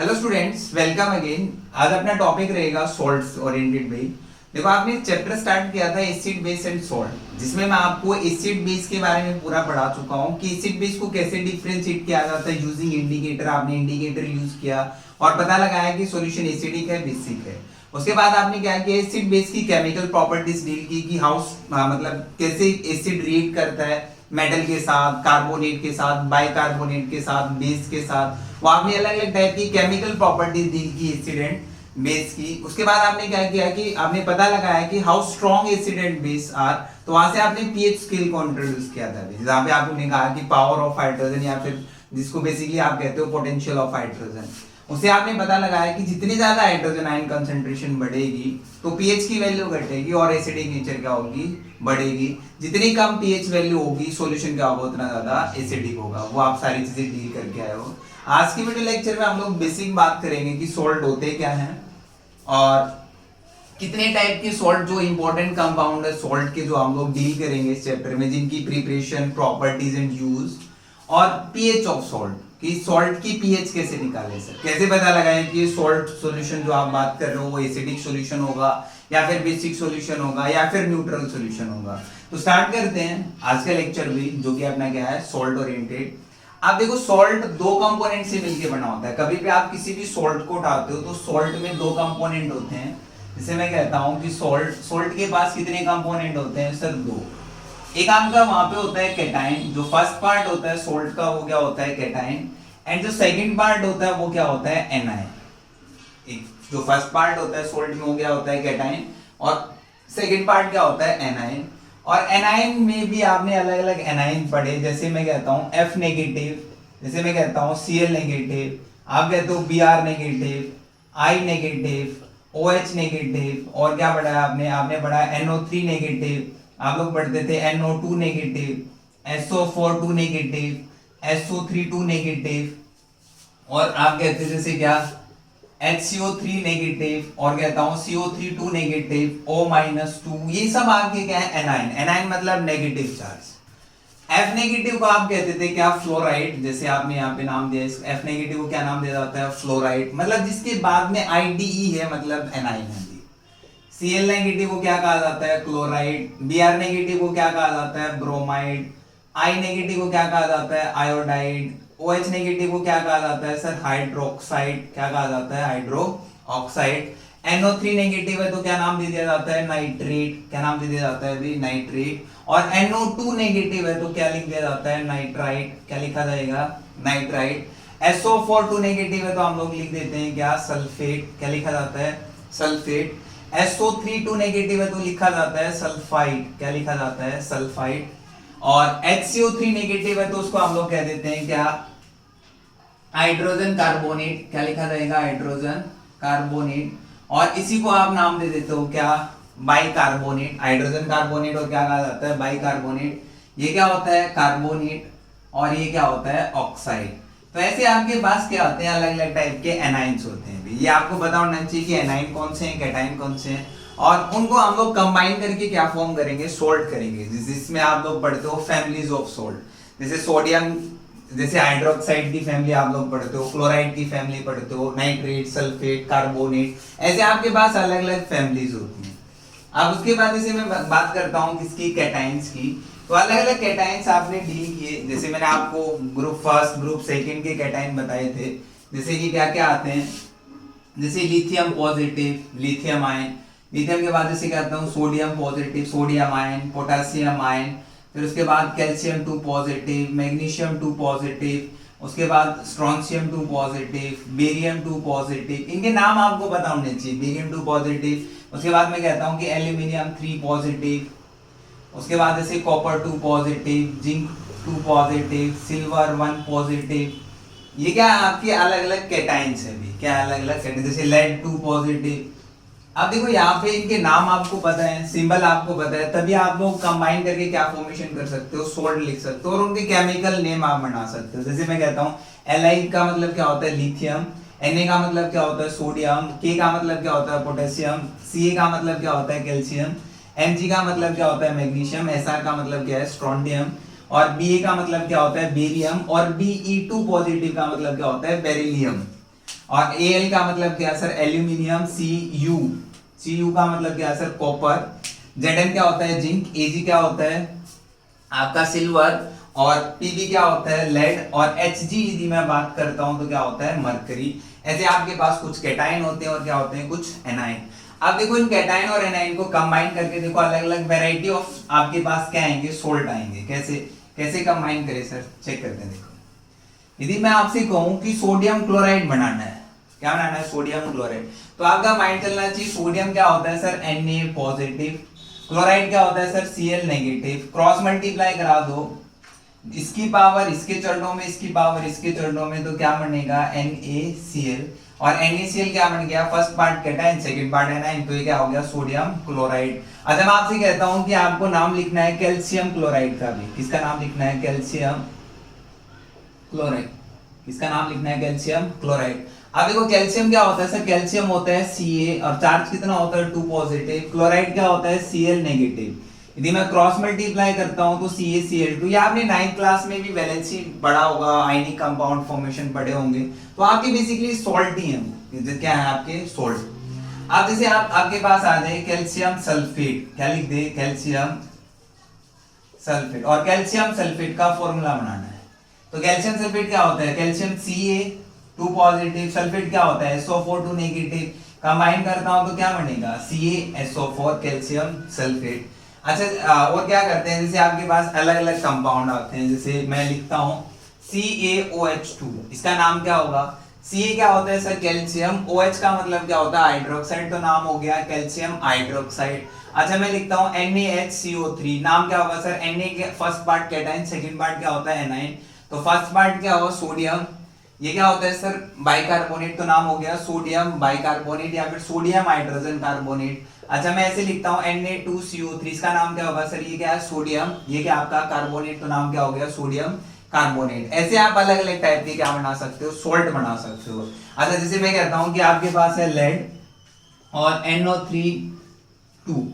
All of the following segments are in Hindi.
Hello students, welcome again. आज अपना टॉपिक रहेगा सॉल्ट्स ओरिएंटेड वे। देखो, आपने चैप्टर स्टार्ट किया था एसिड बेस एंड सॉल्ट, जिसमें मैं आपको एसिड बेस के बारे में पूरा पढ़ा चुका हूँ कि एसिड बेस को कैसे डिफरेंशिएट किया जाता है यूजिंग इंडिकेटर। आपने इंडिकेटर यूज किया और पता लगाया कि सॉल्यूशन एसिडिक है बेसिक है। उसके बाद आपने क्या किया, एसिड बेस की केमिकल प्रॉपर्टीज डील की कि हाउ मतलब कैसे एसिड रिएक्ट करता है मेटल के साथ, कार्बोनेट के साथ, बाइकार्बोनेट के साथ, बेस के साथ। वो आपने अलग अलग टाइप की केमिकल प्रॉपर्टीज डील की एसिड एंड बेस की। उसके बाद आपने क्या किया कि आपने पता लगाया कि how strong acid and base are. तो वहां से आपने पीएच स्केल को इंट्रोड्यूस किया था, जहां पे आपने कहा कि पावर ऑफ हाइड्रोजन या फिर जिसको बेसिकली आप कहते हो पोटेंशियल ऑफ हाइड्रोजन, उसे आपने पता लगाया कि जितनी ज्यादा हाइड्रोजन आयन कंसंट्रेशन बढ़ेगी तो पीएच की वैल्यू घटेगी और एसिडिक नेचर क्या होगी, बढ़ेगी। जितनी कम पीएच वैल्यू होगी सॉल्यूशन क्या होगा, उतना ज्यादा एसिडिक होगा। वो आप सारी चीजें डील करके आए हो। आज की वीडियो लेक्चर में हम लोग बेसिक बात करेंगे कि सॉल्ट होते क्या हैं और कितने टाइप के सॉल्ट, जो इंपॉर्टेंट कंपाउंड है सॉल्ट के, जो हम लोग डील करेंगे इस चैप्टर में, जिनकी प्रिपरेशन, प्रॉपर्टीज एंड यूज, और पीएच ऑफ सॉल्ट कि सॉल्ट की पीएच कैसे निकाले सर, कैसे पता लगाएं कि सॉल्ट सॉल्यूशन जो आप बात कर रहे हो वो एसिडिक सॉल्यूशन होगा या फिर बेसिक सॉल्यूशन होगा या फिर न्यूट्रल सॉल्यूशन होगा। तो स्टार्ट करते हैं आज का लेक्चर भी, जो कि अपना क्या है, सॉल्ट ओरिएंटेड। आप देखो, सॉल्ट दो कंपोनेंट से मिलकर बना होता है। कभी भी आप किसी भी सॉल्ट को उठाते हो तो सॉल्ट में दो कंपोनेंट होते हैं। जैसे मैं कहता हूं कि सॉल्ट के पास कितने कंपोनेंट होते हैं सर, दो। एक आपका वहां पे होता है कैटाइन, जो फर्स्ट पार्ट होता है सॉल्ट का वो क्या होता है, कैटाइन। एंड जो सेकंड पार्ट होता है वो क्या होता है, एनाइन। एक जो फर्स्ट पार्ट होता है सॉल्ट में वो क्या होता है, कैटाइन, और सेकंड पार्ट क्या होता है, एनाइन। और एनाइन में भी आपने अलग अलग एनाइन पढ़े। जैसे मैं कहता हूं F नेगेटिव, जैसे मैं कहता हूं Cl नेगेटिव, आप कहते हो Br negative, I negative, OH negative, और क्या पढ़ा है आपने पढ़ा NO3 नेगेटिव, आप लोग पढ़ते थे NO2 negative, SO42 negative, SO32 negative, और आप कहते थे जैसे क्या HCO3 नेगेटिव, और कहता हूं CO32 नेगेटिव, O-2। ये सब आपके क्या है, एनाइन। एनाइन मतलब नेगेटिव चार्ज। F नेगेटिव को आप कहते थे क्या, फ्लोराइड। जैसे आपने यहाँ पे नाम दिया F नेगेटिव को क्या नाम दिया जाता है, फ्लोराइड। मतलब जिसके बाद में IDE है, मतलब एनाइन है। Cl नेगेटिव को क्या कहा जाता है, क्लोराइड। Br नेगेटिव को क्या कहा जाता है, ब्रोमाइड। I नेगेटिव को क्या कहा जाता है, आयोडाइड। OH नेगेटिव को क्या कहा जाता है सर, हाइड्रोक्साइड। क्या कहा जाता है, हाइड्रो ऑक्साइड। NO3 नेगेटिव है तो क्या नाम दे दिया जाता है, नाइट्रेट। क्या नाम दे दिया जाता है अभी, नाइट्रेट। और NO2 नेगेटिव है तो क्या लिख दिया जाता है, नाइट्राइट। क्या लिखा जाएगा, नाइट्राइट। SO42 नेगेटिव है तो हम लोग लिख देते हैं क्या, सल्फेट। क्या लिखा जाता है, सल्फेट। SO32 नेगेटिव है तो लिखा जाता है सल्फाइड। क्या लिखा जाता है, सल्फाइड। और HCO3 नेगेटिव है तो उसको हम लोग कह देते हैं क्या, हाइड्रोजन कार्बोनेट। क्या लिखा जाएगा, हाइड्रोजन कार्बोनेट। और इसी को आप नाम दे देते हो क्या, बाइकार्बोनेट। हाइड्रोजन कार्बोनेट और क्या कहा जाता है, बाइकार्बोनेट। ये क्या होता है, कार्बोनेट, और ये क्या होता है, ऑक्साइड। तो ऐसे आपके पास क्या होते हैं, अलग अलग टाइप के एनाइंस होते हैं। ये आपको पता होना चाहिए कि एनाइन कौन से हैं, कैटाइन कौन से हैं, और उनको हम लोग कंबाइन करके क्या फॉर्म करेंगे, सोल्ट करेंगे, जिसमें आप लोग पढ़ते हो फैमिलीज ऑफ सोल्ट। जैसे सोडियम, जैसे हाइड्रोक्साइड की फैमिली आप लोग पढ़ते हो, क्लोराइड की फैमिली पढ़ते हो, नाइट्रेट, सल्फेट, कार्बोनेट, ऐसे आपके पास अलग अलग फैमिलीज होती हैं। अब उसके बाद जैसे मैं बात करता हूँ किसकी, कैटाइंस की। तो अलग अलग कैटाइंस आपने डील किए। जैसे मैंने आपको ग्रुप फर्स्ट, ग्रुप सेकंड के कैटाइन बताए थे। जैसे कि क्या क्या आते हैं, जैसे lithium positive, lithium ion. Lithium के बाद जैसे कहता हूँ sodium positive, sodium ion, potassium ion. फिर उसके बाद कैल्शियम 2 पॉजिटिव, मैग्नीशियम 2 पॉजिटिव, उसके बाद स्ट्रोंशियम 2 पॉजिटिव, बेरियम 2 पॉजिटिव। इनके नाम आपको पता होने चाहिए, बेरियम 2 पॉजिटिव। उसके बाद मैं कहता हूँ कि एल्यूमिनियम 3 पॉजिटिव। उसके बाद जैसे copper 2 positive, zinc 2 positive, silver 1 positive. ये क्या आपके अलग अलग कैटाइंस है भी, क्या अलग अलग कैटाइंस। जैसे लेड 2 पॉजिटिव। अब देखो यहाँ पे इनके नाम आपको पता है, सिंबल आपको पता है, तभी आप लोग कंबाइन करके क्या फॉर्मेशन कर सकते हो, सोल्ट लिख सकते हो, और उनके केमिकल नेम आप बना सकते हो। जैसे मैं कहता हूँ Li का मतलब क्या होता है, लिथियम। Na का मतलब क्या होता है, सोडियम। K का मतलब क्या होता है, पोटेशियम। Ca का मतलब क्या होता है, कैल्शियम। Mg का मतलब क्या होता है, मैग्नीशियम। Sr का मतलब क्या है, स्ट्रोंडियम। और Ba का मतलब क्या होता है, बेरियम। और Be2 पॉजिटिव का मतलब क्या होता है, बेरिलियम। और Al का मतलब क्या सर, एल्यूमिनियम। Cu का मतलब क्या सर, कॉपर। Zn क्या होता है, जिंक। Ag क्या होता है आपका, सिल्वर। और Pb क्या होता है, लेड। और Hg यदि मैं बात करता हूं तो क्या होता है, मरकरी। ऐसे आपके पास कुछ कैटाइन होते हैं और क्या होते हैं, कुछ एनाइन। अब देखो इन कैटाइन और एनाइन को कंबाइन करके देखो अलग अलग वैरायटी ऑफ आपके पास क्या आएंगे, सोल्ट आएंगे। कैसे कैसे कंबाइन करें सर, चेक करते हैं। देखो यदि मैं आपसे कहूं कि सोडियम क्लोराइड बनाना है, क्या बनाना है, सोडियम क्लोराइड, तो आपका माइंड चलना चाहिए सोडियम क्या होता है सर, Na पॉजिटिव। क्लोराइड क्या होता है sir, Cl negative. Cross multiply करा दो, इसकी पावर इसके चरणों में, इसकी पावर इसके चरणों में, तो क्या बनेगा, NaCl। और NaCl क्या बन गया, first part cation, second part A9, तो ये क्या हो गया, सोडियम क्लोराइड। अच्छा मैं आपसे कहता हूं कि आपको नाम लिखना है कैल्शियम क्लोराइड का भी। किसका नाम लिखना है, कैल्शियम क्लोराइड। किसका नाम लिखना है, कैल्शियम क्लोराइड। अब देखो कैल्शियम क्या होता है सर, कैल्शियम होता है Ca और चार्ज कितना होता है, 2 पॉजिटिव। क्लोराइड क्या होता है, Cl नेगेटिव। यदि मैं क्रॉस मल्टीप्लाई करता हूं तो CaCl2, ये आपने 9th क्लास में भी वैलेंसी पढ़ा होगा, आयनिक कंपाउंड फॉर्मेशन पढ़े होंगे, तो आपके बेसिकली सॉल्ट ही हैं, क्या है आपके सॉल्ट। अब जैसे आप आपके पास आ जाए कैल्शियम सल्फेट, क्या लिख दे, कैल्शियम सल्फेट। और कैल्शियम सल्फेट का फॉर्मूला बनाना है, तो कैल्शियम सल्फेट क्या होता है, कैल्शियम Ca 2 पॉजिटिव, सल्फेट क्या होता है, SO4 2 नेगेटिव। कंबाइन करता हूं तो क्या बनेगा, CaSO4 कैल्शियम सल्फेट। अच्छा और क्या करते हैं, जैसे आपके पास अलग अलग कंपाउंड आते हैं, जैसे मैं लिखता हूं CaOH2, इसका नाम क्या होगा, Ca क्या होता है सर, कैल्शियम। OH का मतलब क्या होता है, हाइड्रोक्साइड, तो नाम हो गया कैल्शियम हाइड्रोक्साइड। अच्छा मैं लिखता हूं NaHCO3, नाम क्या होगा सर, Na के first part cation, second part क्या होता है एनाइन, तो फर्स्ट पार्ट क्या होगा, सोडियम। ये क्या होता है सर, बाइकार्बोनेट, तो नाम हो गया सोडियम बाइकार्बोनेट या फिर सोडियम हाइड्रोजन कार्बोनेट। अच्छा मैं ऐसे लिखता हूं Na2CO3, इसका नाम क्या होगा सर, ये क्या है, सोडियम। ये क्या आपका कार्बोनेट, तो नाम क्या हो गया, सोडियम कार्बोनेट। ऐसे आप अलग अलग टाइप के क्या बना सकते हो, सोल्ट बना सकते हो। अच्छा जैसे मैं कहता हूं कि आपके पास है लेड और NO3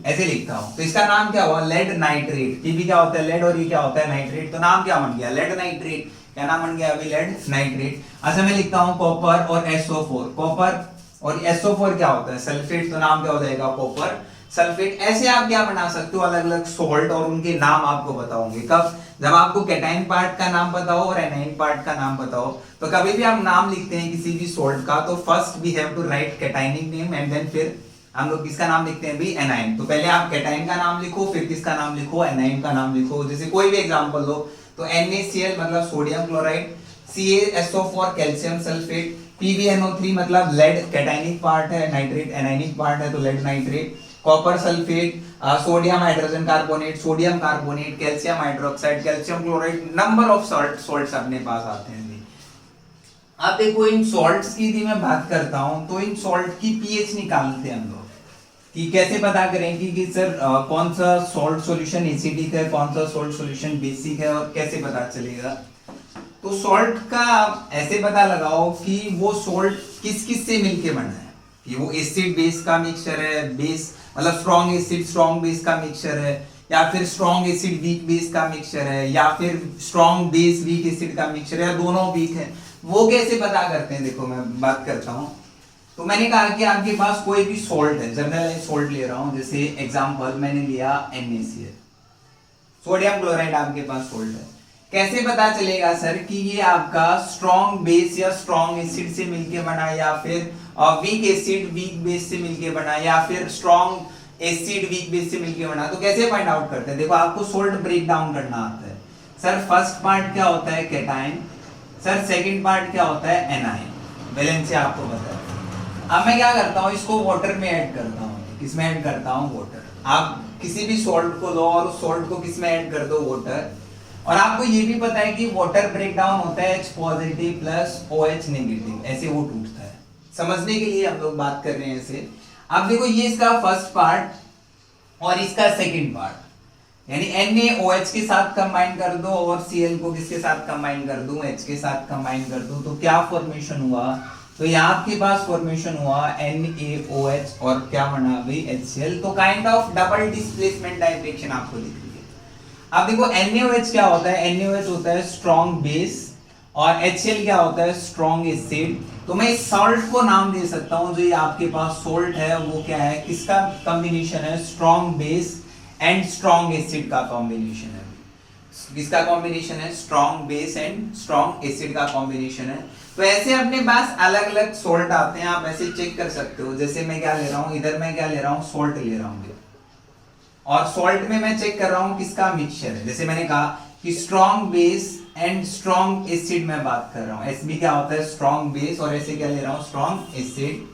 ऐसे लिखता हूं, तो इसका नाम क्या हुआ, लेड नाइट्रेट। ये भी क्या होता है, लेड, और ये क्या होता है, नाइट्रेट, तो नाम क्या बन गया, लेड नाइट्रेट। क्या नाम बन गया अभी, लेड नाइट्रेट। अच्छा मैं लिखता हूं कॉपर और SO4, कॉपर और SO4 क्या होता है, सल्फेट, तो नाम क्या हो जाएगा, कॉपर सल्फेट। ऐसे आप क्या बना सकते हो, अलग अलग सोल्ट, और उनके नाम आपको बताओगे कब, जब आपको कैटाइन पार्ट का नाम पता हो और एनाइन पार्ट का नाम पता हो। तो कभी भी आप नाम लिखते हैं किसी भी सोल्ट का, तो first we have to write cationic name and then फिर हम लोग किसका नाम लिखते हैं भी, एनाइन। तो पहले आप कैटाइन का नाम लिखो, फिर किसका नाम लिखो, एनाइन का नाम लिखो। जैसे कोई भी एग्जांपल लो, तो NaCl मतलब sodium chloride, CaSO4 calcium sulphate, PbNO3 मतलब लेड कैटाइनिक पार्ट है, नाइट्रेट एनाइनिक पार्ट है, तो lead nitrate. Copper sulphate, sodium hydrogen carbonate, sodium carbonate, calcium hydroxide, calcium chloride, number of salts अपने पास आते हैं। अब देखो इन सॉल्ट्स की यदि मैं बात करता हूं, तो इन सॉल्ट की पीएच निकालते हैं हम लोग, कि कैसे पता करें कि सर कौन सा सॉल्ट सॉल्यूशन एसिडिक है, कौन सा सॉल्ट सॉल्यूशन बेसिक है, और कैसे पता चलेगा। तो सॉल्ट का ऐसे पता लगाओ कि वो सॉल्ट किस किस से मिलके बना है, कि वो एसिड बेस का मिक्सचर है, बेस मतलब स्ट्रॉन्ग एसिड स्ट्रॉन्ग बेस का मिक्सचर है, या फिर स्ट्रॉन्ग एसिड वीक बेस का मिक्सचर है, या फिर स्ट्रॉन्ग बेस वीक एसिड का मिक्सचर है, या दोनों वीक है। वो कैसे पता करते हैं, देखो मैं बात करता हूं। तो मैंने कहा कि आपके पास कोई भी सॉल्ट है, जनरल सॉल्ट ले रहा हूं, जैसे एग्जांपल मैंने लिया NaCl, सोडियम क्लोराइड आपके पास सॉल्ट है। कैसे पता चलेगा सर कि ये आपका स्ट्रॉन्ग बेस या स्ट्रॉन्ग एसिड से मिलके बना, या फिर वीक एसिड वीक बेस से मिलके बना, या फिर स्ट्रॉन्ग एसिड वीक बेस से मिलके बना। तो कैसे फाइंड आउट करते हैं, देखो आपको सॉल्ट ब्रेक डाउन करना आता है। सर फर्स्ट पार्ट क्या होता है, कैटाइन, सर सेकंड पार्ट क्या होता है, एनाइन, बैलेंस से आपको पता है। अब मैं क्या करता हूँ, इसको वाटर में ऐड करता हूँ, किसमें ऐड करता हूँ, वाटर। आप किसी भी सॉल्ट को लो और उस सॉल्ट को किसमें ऐड कर दो, वाटर। और आपको ये भी पता है कि वाटर ब्रेक डाउन होता है H positive plus OH negative, ऐसे वो टूटता है। समझने के लिए हम लोग बात कर रहे हैं ऐसे। अब देखो ये इसका फर्स्ट पार्ट और इसका सेकंड पार्ट, यानी NaOH के साथ कंबाइन कर दो और Cl को किसके साथ कंबाइन कर दूं, H के साथ कंबाइन कर दूं, तो क्या फॉर्मेशन हुआ, तो यहाँ आपके पास फॉर्मेशन हुआ NaOH और क्या बना भाई, HCl। तो kind of double displacement direction आपको दिख रही है। अब देखो NaOH क्या होता है, NaOH होता है स्ट्रॉन्ग बेस और HCl क्या होता है, स्ट्रॉन्ग एसिड। तो मैं इस सॉल्ट को नाम दे सकता हूं, जो ये आपके पास सॉल्ट है वो क्या है, किसका कॉम्बिनेशन है, strong base and strong acid का कॉम्बिनेशन है। किसका कॉम्बिनेशन है, strong base and strong acid का कॉम्बिनेशन है। तो ऐसे अपने पास अलग अलग सॉल्ट आते हैं, आप ऐसे चेक कर सकते हो। जैसे मैं क्या ले रहा हूं, इधर मैं क्या ले रहा हूं, सॉल्ट ले रहा हूं, और सॉल्ट में मैं चेक कर रहा हूं किसका मिक्सचर है। जैसे मैंने कहा कि strong base and strong acid में बात कर रहा हूं। Sb क्या होता है, स्ट्रॉन्ग बेस, और ऐसे क्या ले रहा हूं, स्ट्रॉन्ग एसिड।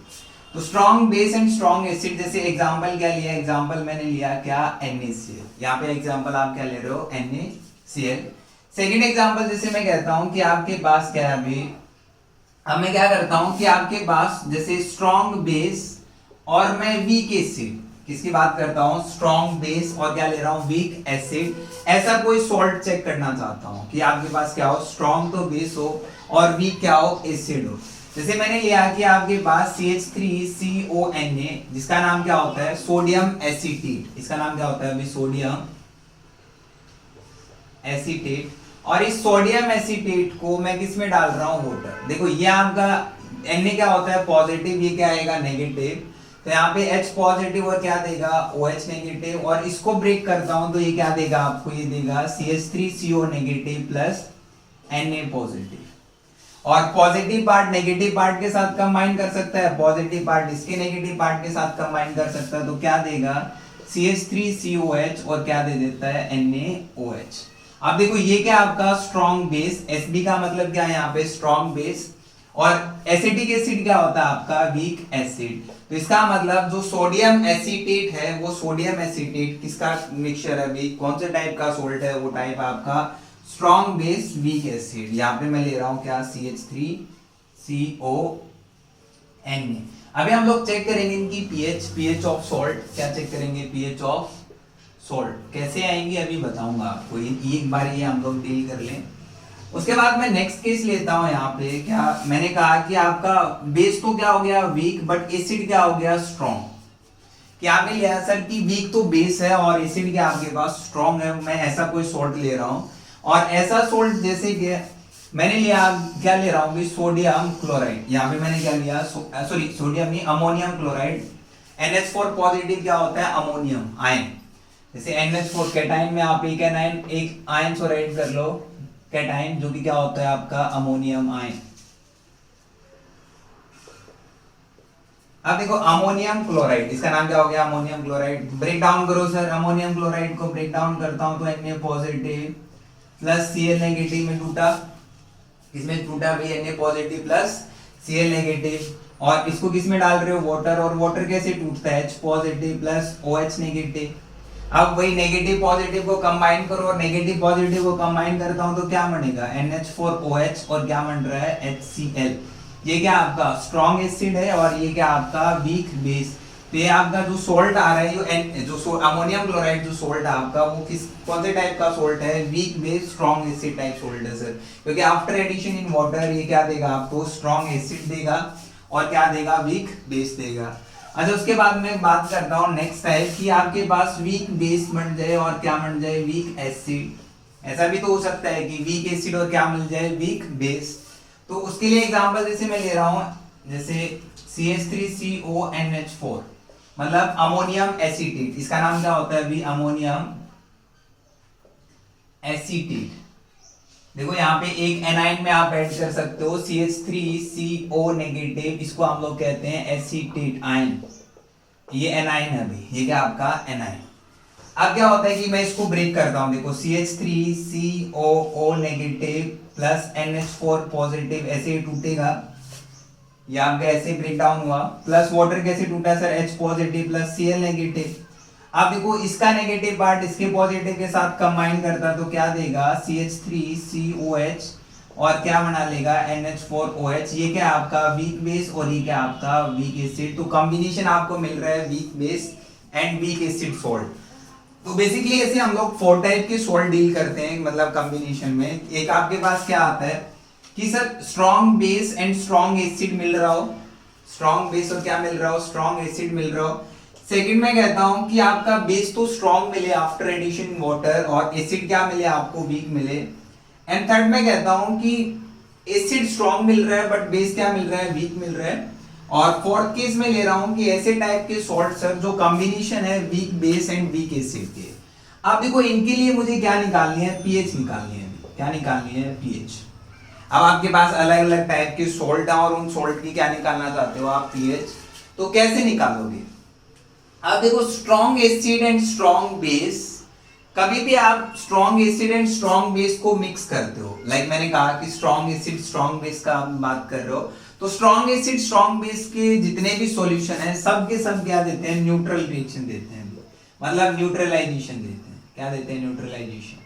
तो strong base and strong acid, जैसे एग्जांपल क्या लिया, एग्जांपल मैंने लिया क्या, NaCl। यहाँ पे एग्जांपल आप क्या ले रहे हो, NaCl। सेकेंड एग्जांपल जैसे मैं कहता हूं कि आपके पास क्या है, अभी अब मैं क्या करता हूं कि आपके पास जैसे स्ट्रॉन्ग बेस और मैं वीक एसिड, किसकी बात करता हूं, स्ट्रॉन्ग बेस और क्या ले रहा हूं, वीक एसिड। ऐसा कोई सॉल्ट चेक करना चाहता हूं कि आपके पास क्या हो, स्ट्रॉन्ग तो बेस हो और वीक क्या हो, एसिड हो। जैसे मैंने लिया कि आपके पास CH3CONA, जिसका नाम क्या होता है, सोडियम एसीटेट। इसका नाम क्या होता है अभी, सोडियम एसीटेट। और इस सोडियम एसीटेट को मैं किस में डाल रहा हूं, वाटर। देखो ये आपका Na क्या होता है, पॉजिटिव, ये क्या आएगा, नेगेटिव। तो यहाँ पे H पॉजिटिव और क्या देगा, OH नेगेटिव। और इसको ब्रेक करता हूं तो ये क्या देगा आपको, ये देगा CH3CO negative plus Na positive. और पॉजिटिव पार्ट नेगेटिव पार्ट के साथ कंबाइन कर सकता है, पॉजिटिव पार्ट इसके नेगेटिव पार्ट के साथ कंबाइन कर सकता है। तो क्या देगा, CH3COH और क्या दे देता है, NaOH। अब देखो ये क्या आपका स्ट्रॉन्ग बेस, Sb का मतलब क्या है यहाँ पे, स्ट्रॉन्ग बेस। और एसिटिक एसिड क्या होता है आपका, वीक एसिड। तो इसका मतलब जो सोडियम एसीटेट है, वो सोडियम एसीटेट किसका मिक्सचर है, अभी कौन से टाइप का सोल्ट है, वो टाइप आपका स्ट्रॉन्ग बेस वीक एसिड। यहाँ पे मैं ले रहा हूं क्या, CH3CONA। अभी हम लोग चेक करेंगे इनकी पीएच ऑफ सॉल्ट। क्या चेक करेंगे, पीएच ऑफ सॉल्ट कैसे आएंगे अभी बताऊंगा आपको, एक बार ये हम लोग डील कर लें। उसके बाद मैं नेक्स्ट केस लेता हूं। यहाँ पे क्या मैंने कहा कि आपका बेस तो क्या हो गया, वीक, बट एसिड क्या हो गया, स्ट्रॉन्ग। क्या आपने लिया सर कि वीक तो बेस है और एसिड क्या आपके पास स्ट्रॉन्ग है, मैं ऐसा कोई सॉल्ट ले रहा हूं। और ऐसा सॉल्ट जैसे कि मैंने लिया, क्या ले रहा हूं, सोडियम क्लोराइड। यहाँ पे मैंने क्या लिया, सॉरी सोडियम नहीं, अमोनियम क्लोराइड। NH4 पॉजिटिव क्या होता है, अमोनियम आयन। जैसे NH4 कैटाइन में आप एक आयन को राइट कर लो, कैटाइन, जो कि क्या होता है आपका अमोनियम आयन। अब देखो अमोनियम क्लोराइड, इसका नाम क्या हो गया, अमोनियम क्लोराइड। ब्रेक डाउन करो सर, अमोनियम क्लोराइड को ब्रेक डाउन करता हूं तो Na positive plus Cl negative में टूटा, इसमें टूटा भाई Na positive plus Cl negative. और इसको किस में डाल रहे हो, वाटर। और वाटर कैसे टूटता है, H positive plus OH negative. अब वही नेगेटिव पॉजिटिव को कंबाइन करो, और नेगेटिव पॉजिटिव को कंबाइन करता हूं तो क्या बनेगा, NH4OH और क्या बन रहा है, HCl। ये क्या आपका स्ट्रॉन्ग एसिड है और ये क्या आपका वीक बेस। तो ये आपका जो सोल्ट आ रहा है, जो अमोनियम क्लोराइड जो सोल्ट है आपका, वो किस कौन से टाइप का सोल्ट है, weak base strong acid type salt है सर। क्योंकि आफ्टर एडिशन इन वाटर ये क्या देगा आपको, स्ट्रॉन्ग एसिड देगा और क्या देगा, वीक बेस देगा। अच्छा उसके बाद मैं बात करता हूँ नेक्स्ट टाइप कि आपके पास वीक बेस बन जाए और क्या बन जाए, वीक एसिड। ऐसा भी तो हो सकता है कि वीक एसिड और क्या मिल जाए, वीक बेस। तो उसके लिए एग्जांपल जैसे मैं ले रहा हूँ, जैसे CH3CONH4 मतलब अमोनियम एसीटेट। इसका नाम क्या होता है अभी, अमोनियम एसीटेट। देखो यहाँ पे एक एनाइन में आप ऐड कर सकते हो CH3CO नेगेटिव, इसको हम लोग कहते हैं एसीटेट आयन। ये एनाइन है अभी, ये क्या आपका एनाइन। अब क्या होता है कि मैं इसको ब्रेक करता हूं, देखो CH3COO negative plus NH4 positive, ऐसे टूटेगा, ये आपका ऐसे ब्रेक डाउन हुआ। प्लस वाटर कैसे टूटा sir, H positive plus Cl negative. अब देखो इसका नेगेटिव पार्ट इसके पॉजिटिव के साथ कंबाइन करता तो क्या देगा, CH3COH और क्या बना लेगा, NH4OH। ये क्या आपका वीक बेस और ये क्या आपका वीक एसिड। तो कॉम्बिनेशन आपको मिल रहा है weak base and weak acid salt. तो बेसिकली ऐसे हम लोग 4 टाइप के सॉल्ट डील करते हैं, मतलब कॉम्बिनेशन में। एक आपके पास क्या आता है कि sir strong base and strong acid मिल रहा हो, स्ट्रॉन्ग बेस और क्या मिल रहा हो, स्ट्रॉन्ग एसिड मिल रहा हो। सेकंड में कहता हूं कि आपका बेस तो स्ट्रॉन्ग मिले आफ्टर एडिशन वाटर, और एसिड क्या मिले आपको, वीक मिले। एंड थर्ड में कहता हूं कि एसिड स्ट्रॉन्ग मिल रहा है बट बेस क्या मिल रहा है, वीक मिल रहा है। और फोर्थ केस में ले रहा हूं कि ऐसे टाइप के सॉल्ट सर जो कॉम्बिनेशन है weak base and weak acid के। अब देखो इनके लिए मुझे क्या निकालनी है, पीएच निकालनी है। क्या निकालनी है, पीएच। अब आपके पास अलग अलग टाइप के सॉल्ट है और उन सॉल्ट की क्या निकालना चाहते हो आप, पीएच। तो कैसे निकालोगे? अब देखो strong acid and strong base, कभी भी आप strong acid and strong base को मिक्स करते हो, लाइक मैंने कहा कि स्ट्रॉन्ग एसिड स्ट्रॉन्ग बेस का आप बात कर रहे हो, तो स्ट्रॉन्ग एसिड स्ट्रॉन्ग बेस के जितने भी सॉल्यूशन है सब के सब क्या देते हैं, न्यूट्रल रिएक्शन देते हैं, मतलब न्यूट्रलाइजेशन देते हैं। क्या देते हैं, न्यूट्रलाइजेशन।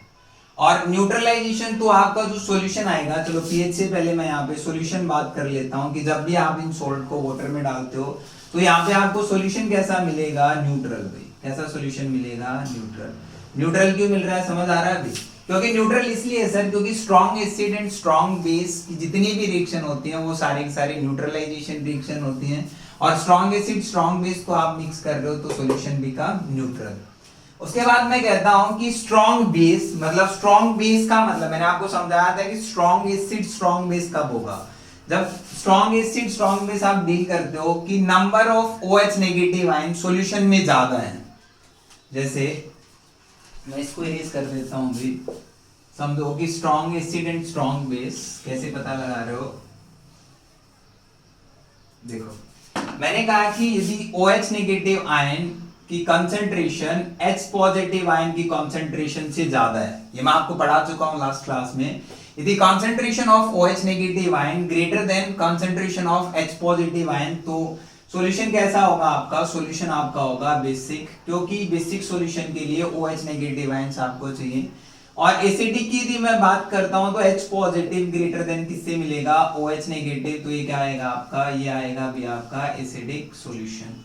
और न्यूट्रलाइजेशन तो आपका जो सॉल्यूशन आएगा, चलो पीएच से पहले मैं यहाँ पे सॉल्यूशन बात कर लेता हूँ कि जब भी आप इन सॉल्ट को वाटर में डालते हो तो यहाँ पे आपको सॉल्यूशन कैसा मिलेगा, न्यूट्रल। भाई कैसा सॉल्यूशन मिलेगा, न्यूट्रल। न्यूट्रल क्यों मिल रहा है, समझ आ रहा है अभी? क्योंकि न्यूट्रल इसलिए है सर क्योंकि strong acid and strong base की जितनी भी रिएक्शन होती है वो सारी की सारी न्यूट्रलाइजेशन रिएक्शन होती हैं, और स्ट्रॉन्ग एसिड स्ट्रॉन्ग बेस को आप मिक्स कर रहे हो तो सॉल्यूशन बिकम न्यूट्रल। उसके बाद मैं कहता हूं कि स्ट्रॉन्ग बेस, मतलब स्ट्रॉन्ग बेस का मतलब मैंने आपको समझाया था कि स्ट्रॉन्ग एसिड स्ट्रॉन्ग बेस कब होगा, जब स्ट्रॉन्ग एसिड स्ट्रॉन्ग बेस आप डील करते हो कि number of OH negative ion solution में ज्यादा है। जैसे मैं इसको इरेज कर देता हूं भी, समझो कि strong acid and strong base कैसे पता लगा रहे हो। देखो मैंने कहा कि यदि OH नेगेटिव आयन की कंसंट्रेशन H पॉजिटिव आयन की कंसंट्रेशन से ज्यादा है, ये मैं आपको पढ़ा चुका हूं लास्ट क्लास में, यदि concentration of OH negative ion greater than concentration of H positive ion, तो सॉल्यूशन कैसा होगा आपका, सॉल्यूशन आपका होगा बेसिक, क्योंकि बेसिक सॉल्यूशन के लिए OH नेगेटिव आयंस आपको चाहिए। और एसिडिक की यदि मैं बात करता हूं तो H पॉजिटिव ग्रेटर देन किससे मिलेगा, OH नेगेटिव, तो ये क्या आएगा आपका, ये आएगा भी आपका एसिडिक सॉल्यूशन।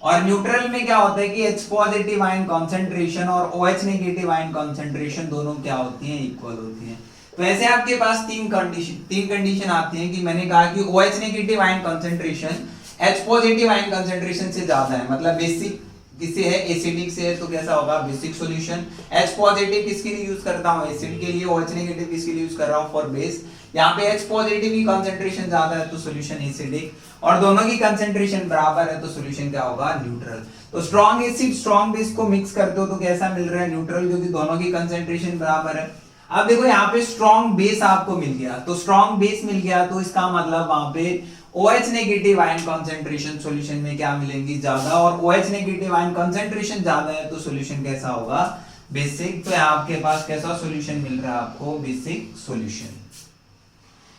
और न्यूट्रल में क्या होता है कि H पॉजिटिव आयन कंसंट्रेशन और OH नेगेटिव आयन कंसंट्रेशन दोनों क्या होती हैं, इक्वल होती हैं। तो ऐसे आपके पास तीन कंडीशन आती हैं कि मैंने कहा कि OH negative ion concentration H positive ion concentration से ज्यादा है, मतलब बेसिक किससे है, एसिडिक से है, तो कैसा होगा, बेसिक सॉल्यूशन। H पॉजिटिव किसके लिए यूज करता हूं, एसिड के लिए, OH नेगेटिव किसके लिए यूज कर रहा हूं, फॉर बेस। यहाँ पे H पॉजिटिव की कंसंट्रेशन ज्यादा है तो सॉल्यूशन एसिडिक, और दोनों की कंसंट्रेशन बराबर है तो सॉल्यूशन क्या होगा, न्यूट्रल। तो स्ट्रॉन्ग एसिड स्ट्रॉन्ग बेस को मिक्स करते हो तो कैसा मिल रहा है, न्यूट्रल, क्योंकि दोनों की कंसंट्रेशन बराबर है। अब देखो यहाँ पे स्ट्रॉन्ग बेस आपको मिल गया, तो स्ट्रॉन्ग बेस मिल गया तो इसका मतलब वहां पे OH negative ion concentration solution में क्या मिलेंगी, ज्यादा, और OH नेगेटिव आयन कंसंट्रेशन ज्यादा है तो सॉल्यूशन कैसा होगा, बेसिक। तो यहाँ आपके पास कैसा सॉल्यूशन मिल रहा है आपको, बेसिक सॉल्यूशन।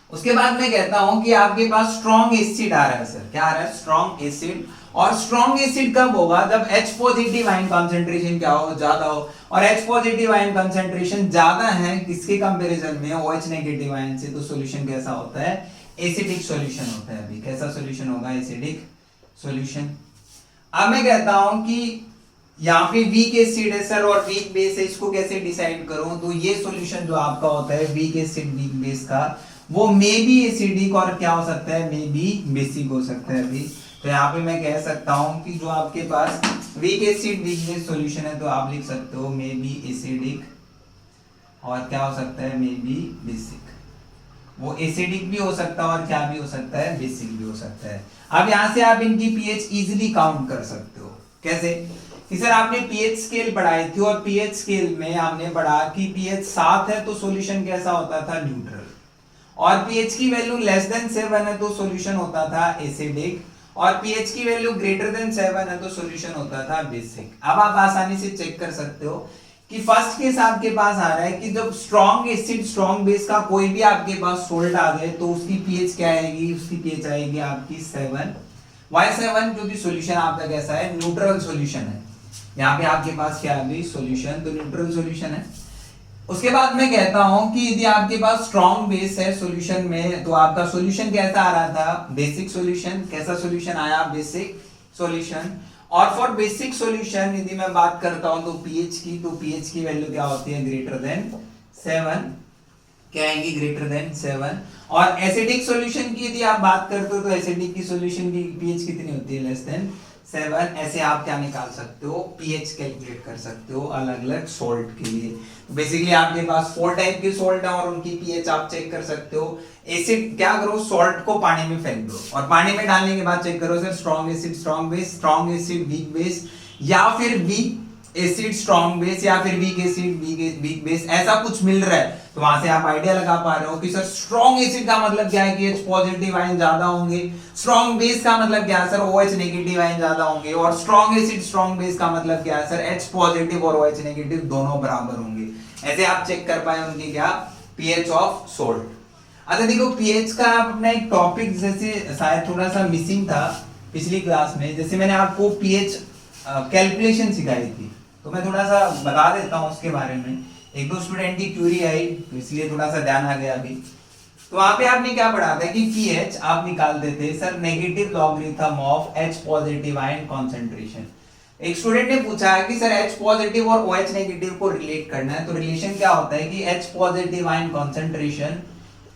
उसके बाद मैं कहता हूं कि आपके पास स्ट्रॉन्ग एसिड आ रहा है सर, क्या आ रहा है, स्ट्रॉन्ग एसिड। और स्ट्रॉन्ग एसिड कब होगा, जब H पॉजिटिव आयन कंसंट्रेशन क्या हो, ज्यादा हो, और H पॉजिटिव आयन कंसंट्रेशन ज्यादा है किसके कंपैरिजन में, OH नेगेटिव आयन से, तो सॉल्यूशन कैसा होता है, एसिडिक सॉल्यूशन होता है। अभी कैसा सॉल्यूशन होगा, एसिडिक सॉल्यूशन। अब मैं कहता हूं कि यहाँ पे वीक एसिड है सर और वीक बेस है, इसको कैसे डिसाइड करूं, तो ये सॉल्यूशन जो आपका होता है वीक एसिड वीक बेस का, वो मे बी एसिडिक और क्या हो सकता है, मे बी बेसिक हो सकता है। अभी तो यहाँ पे मैं कह सकता हूँ कि जो आपके पास weak acid weak base solution है तो आप लिख सकते हो मे बी एसिडिक, और क्या हो सकता है, मे बी बेसिक। वो एसिडिक भी हो सकता है और क्या भी हो सकता है, बेसिक भी हो सकता है। अब यहाँ से आप इनकी पीएच इजीली काउंट कर सकते हो। कैसे कि सर आपने पीएच स्केल पढ़ाई थी और पीएच स्केल में हमने पढ़ा कि पीएच 7 है तो सॉल्यूशन कैसा होता था, न्यूट्रल, और पीएच की वैल्यू लेस देन 7 है तो सॉल्यूशन होता था एसिडिक, और पीएच की वैल्यू ग्रेटर देन 7 है तो सॉल्यूशन होता था बेसिक। अब आप आसानी से चेक कर सकते हो कि फर्स्ट केस आपके पास आ रहा है कि जब स्ट्रॉन्ग एसिड स्ट्रॉन्ग बेस का कोई भी आपके पास सोल्ट आ जाए तो उसकी पीएच क्या आएगी, उसकी पीएच आएगी आपकी 7। Why 7? क्योंकि सॉल्यूशन आपका कैसा है, न्यूट्रल सॉल्यूशन है। यहाँ पे आपके पास क्या है, सॉल्यूशन, तो न्यूट्रल सॉल्यूशन है। उसके बाद मैं कहता हूं कि यदि आपके पास स्ट्रॉन्ग बेस है सॉल्यूशन में तो आपका सॉल्यूशन कैसा आ रहा था, बेसिक सॉल्यूशन। कैसा सॉल्यूशन आया, बेसिक सॉल्यूशन। और फॉर बेसिक सॉल्यूशन यदि मैं बात करता हूं तो पीएच की, तो पीएच की वैल्यू क्या होती है, ग्रेटर देन 7। क्या आएगी, ग्रेटर देन 7। और एसिडिक सॉल्यूशन की यदि आप बात करते हो तो एसिडिक की सॉल्यूशन की पीएच कितनी होती है, लेस देन 7 ऐसे आप क्या निकाल सकते हो, पीएच कैलकुलेट कर सकते हो अलग अलग सॉल्ट के लिए। बेसिकली आपके पास 4 टाइप के सॉल्ट हैं और उनकी पीएच आप चेक कर सकते हो। एसिड क्या करो, सॉल्ट को पानी में फेंक दो और पानी में डालने के बाद चेक करो sir strong acid strong base, strong acid weak base, या फिर वीक एसिड स्ट्रॉन्ग बेस, या फिर वीक एसिड वीक बेस, ऐसा कुछ मिल रहा है तो वहां से आप आइडिया लगा पा रहे हो कि सर स्ट्रॉन्ग एसिड का मतलब क्या है कि H पॉजिटिव आयन ज्यादा होंगे, स्ट्रॉन्ग बेस का मतलब क्या है सर OH नेगेटिव आयन ज्यादा होंगे, और स्ट्रॉन्ग एसिड स्ट्रॉन्ग बेस का मतलब क्या है सर H पॉजिटिव और OH नेगेटिव दोनों बराबर होंगे। ऐसे आप चेक कर पाए उनकी क्या पीएच ऑफ सोल्ट। अच्छा देखो पीएच का आप अपना एक टॉपिक जैसे शायद थोड़ा सा मिसिंग था पिछली क्लास में, जैसे मैंने आपको पीएच कैलकुलेशन सिखाई थी तो मैं थोड़ा सा बता देता हूँ उसके बारे में। एक दो स्टूडेंट की क्यूरी आई तो इसलिए थोड़ा सा ध्यान आ गया अभी। तो वहां पे आपने क्या पढ़ा था कि पीएच आप निकाल देते sir negative logarithm of H positive ion concentration. एक स्टूडेंट ने पूछा है कि सर H पॉजिटिव और OH नेगेटिव को रिलेट करना है तो रिलेशन क्या होता है कि H positive ion concentration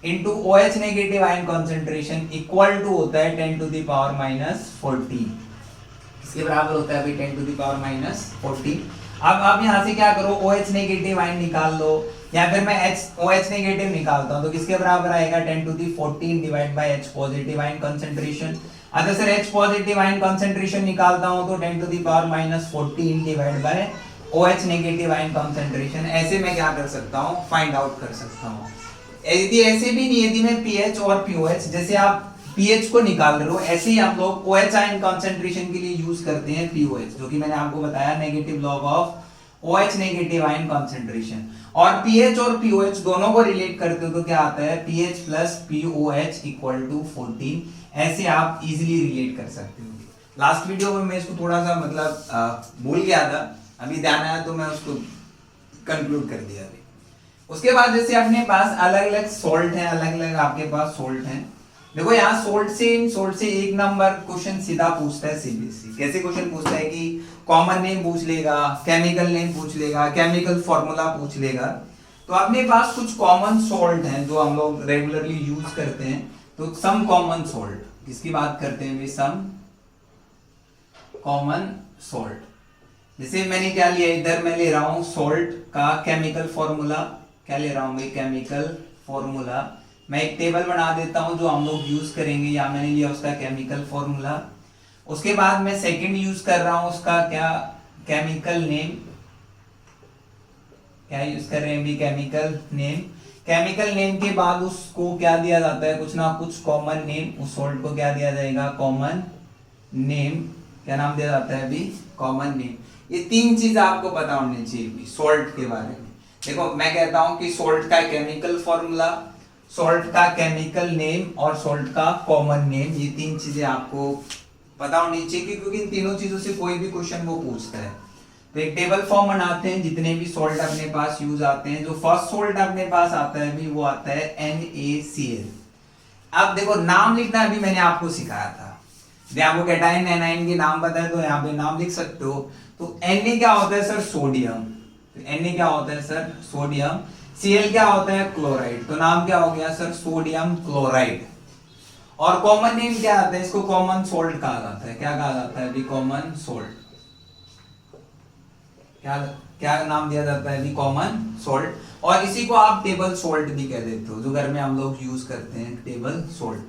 into OH negative ion concentration equal to होता है 10 टू द पावर -14। इसके बराबर होता है अभी 10 टू द पावर -14। अब आप यहाँ से क्या करो OH नेगेटिव आयन निकाल लो या फिर मैं OH नेगेटिव निकालता हूँ तो किसके बराबर आएगा 10 to the 14 divide by H positive ion concentration. अच्छा sir H positive ion concentration निकालता हूँ तो 10 to the power -14 divide by OH negative ion concentration. ऐसे मैं क्या कर सकता हूँ फाइंड आउट कर सकता हूँ। यदि ऐसे भी नहीं, यदि मैं पीएच और पीओएच जैसे आप पीएच को निकाल रहे हो ऐसे ही हम लोग OH आयन कंसंट्रेशन के लिए यूज करते हैं पीओएच, जो कि मैंने आपको बताया negative log of OH negative ion concentration. और पीएच और पीओएच दोनों को रिलेट करते हो तो क्या आता है pH plus pOH equal to 14। ऐसे आप इजीली रिलेट कर सकते हो। लास्ट वीडियो में मैं इसको थोड़ा सा मतलब भूल गया था, अभी ध्यान आया तो मैं उसको कंक्लूड कर दिया अभी। उसके बाद जैसे अपने पास अलग अलग सॉल्ट हैं, अलग अलग आपके पास सॉल्ट हैं। देखो यहाँ सोल्ट से एक नंबर क्वेश्चन सीधा पूछता है सीबीएसई। कैसे क्वेश्चन पूछता है कि कॉमन नेम पूछ लेगा, केमिकल नेम पूछ लेगा, केमिकल फॉर्मूला पूछ लेगा। तो अपने पास कुछ कॉमन सॉल्ट हैं जो हम लोग रेगुलरली यूज करते हैं। तो सम कॉमन सॉल्ट किसकी बात करते हैं, सम कॉमन सॉल्ट। जैसे मैंने क्या लिया, इधर मैं ले रहा हूं सॉल्ट का केमिकल फॉर्मूला। क्या ले रहा हूं भाई, केमिकल फॉर्मूला। मैं एक टेबल बना देता हूं जो हम लोग यूज करेंगे, या मैंने लिया उसका केमिकल फॉर्मूला। उसके बाद मैं सेकंड यूज कर रहा हूं उसका क्या, केमिकल नेम। क्या यूज कर रहे हैं भी, केमिकल नेम। केमिकल नेम के बाद उसको क्या दिया जाता है, कुछ ना कुछ कॉमन नेम। उस सॉल्ट को क्या दिया जाएगा, कॉमन नेम। क्या नाम दिया जाता है अभी, कॉमन नेम। ये तीन चीज आपको पता होनी चाहिए सॉल्ट के बारे में। देखो मैं कहता हूं कि सॉल्ट का केमिकल फॉर्मूला, सॉल्ट का केमिकल नेम और सॉल्ट का कॉमन नेम, ये तीन चीजें आपको पता होनी चाहिए क्योंकि इन तीनों चीजों से कोई भी क्वेश्चन वो पूछता है। तो एक टेबल फॉर्म बनाते हैं जितने भी सॉल्ट अपने पास यूज आते हैं। जो फर्स्ट सॉल्ट अपने पास आता है अभी वो आता है NaCl। अब देखो नाम लिखना अभी मैंने आपको सिखाया था, आपको कैटायन एनायन के नाम पता है तो यहाँ पे नाम लिख सकते हो। तो Na क्या होता है सर, सोडियम। तो Na क्या होता है सर, सोडियम। Cl क्या होता है, क्लोराइड। तो नाम क्या हो गया सर, सोडियम क्लोराइड। और कॉमन नेम क्या आता है, इसको कॉमन सोल्ट कहा जाता है। क्या कहा जाता है अभी, कॉमन सोल्ट। क्या क्या नाम दिया जाता है अभी, कॉमन सोल्ट। और इसी को आप टेबल सोल्ट भी कह देते हो, जो घर में हम लोग यूज करते हैं, टेबल सोल्ट।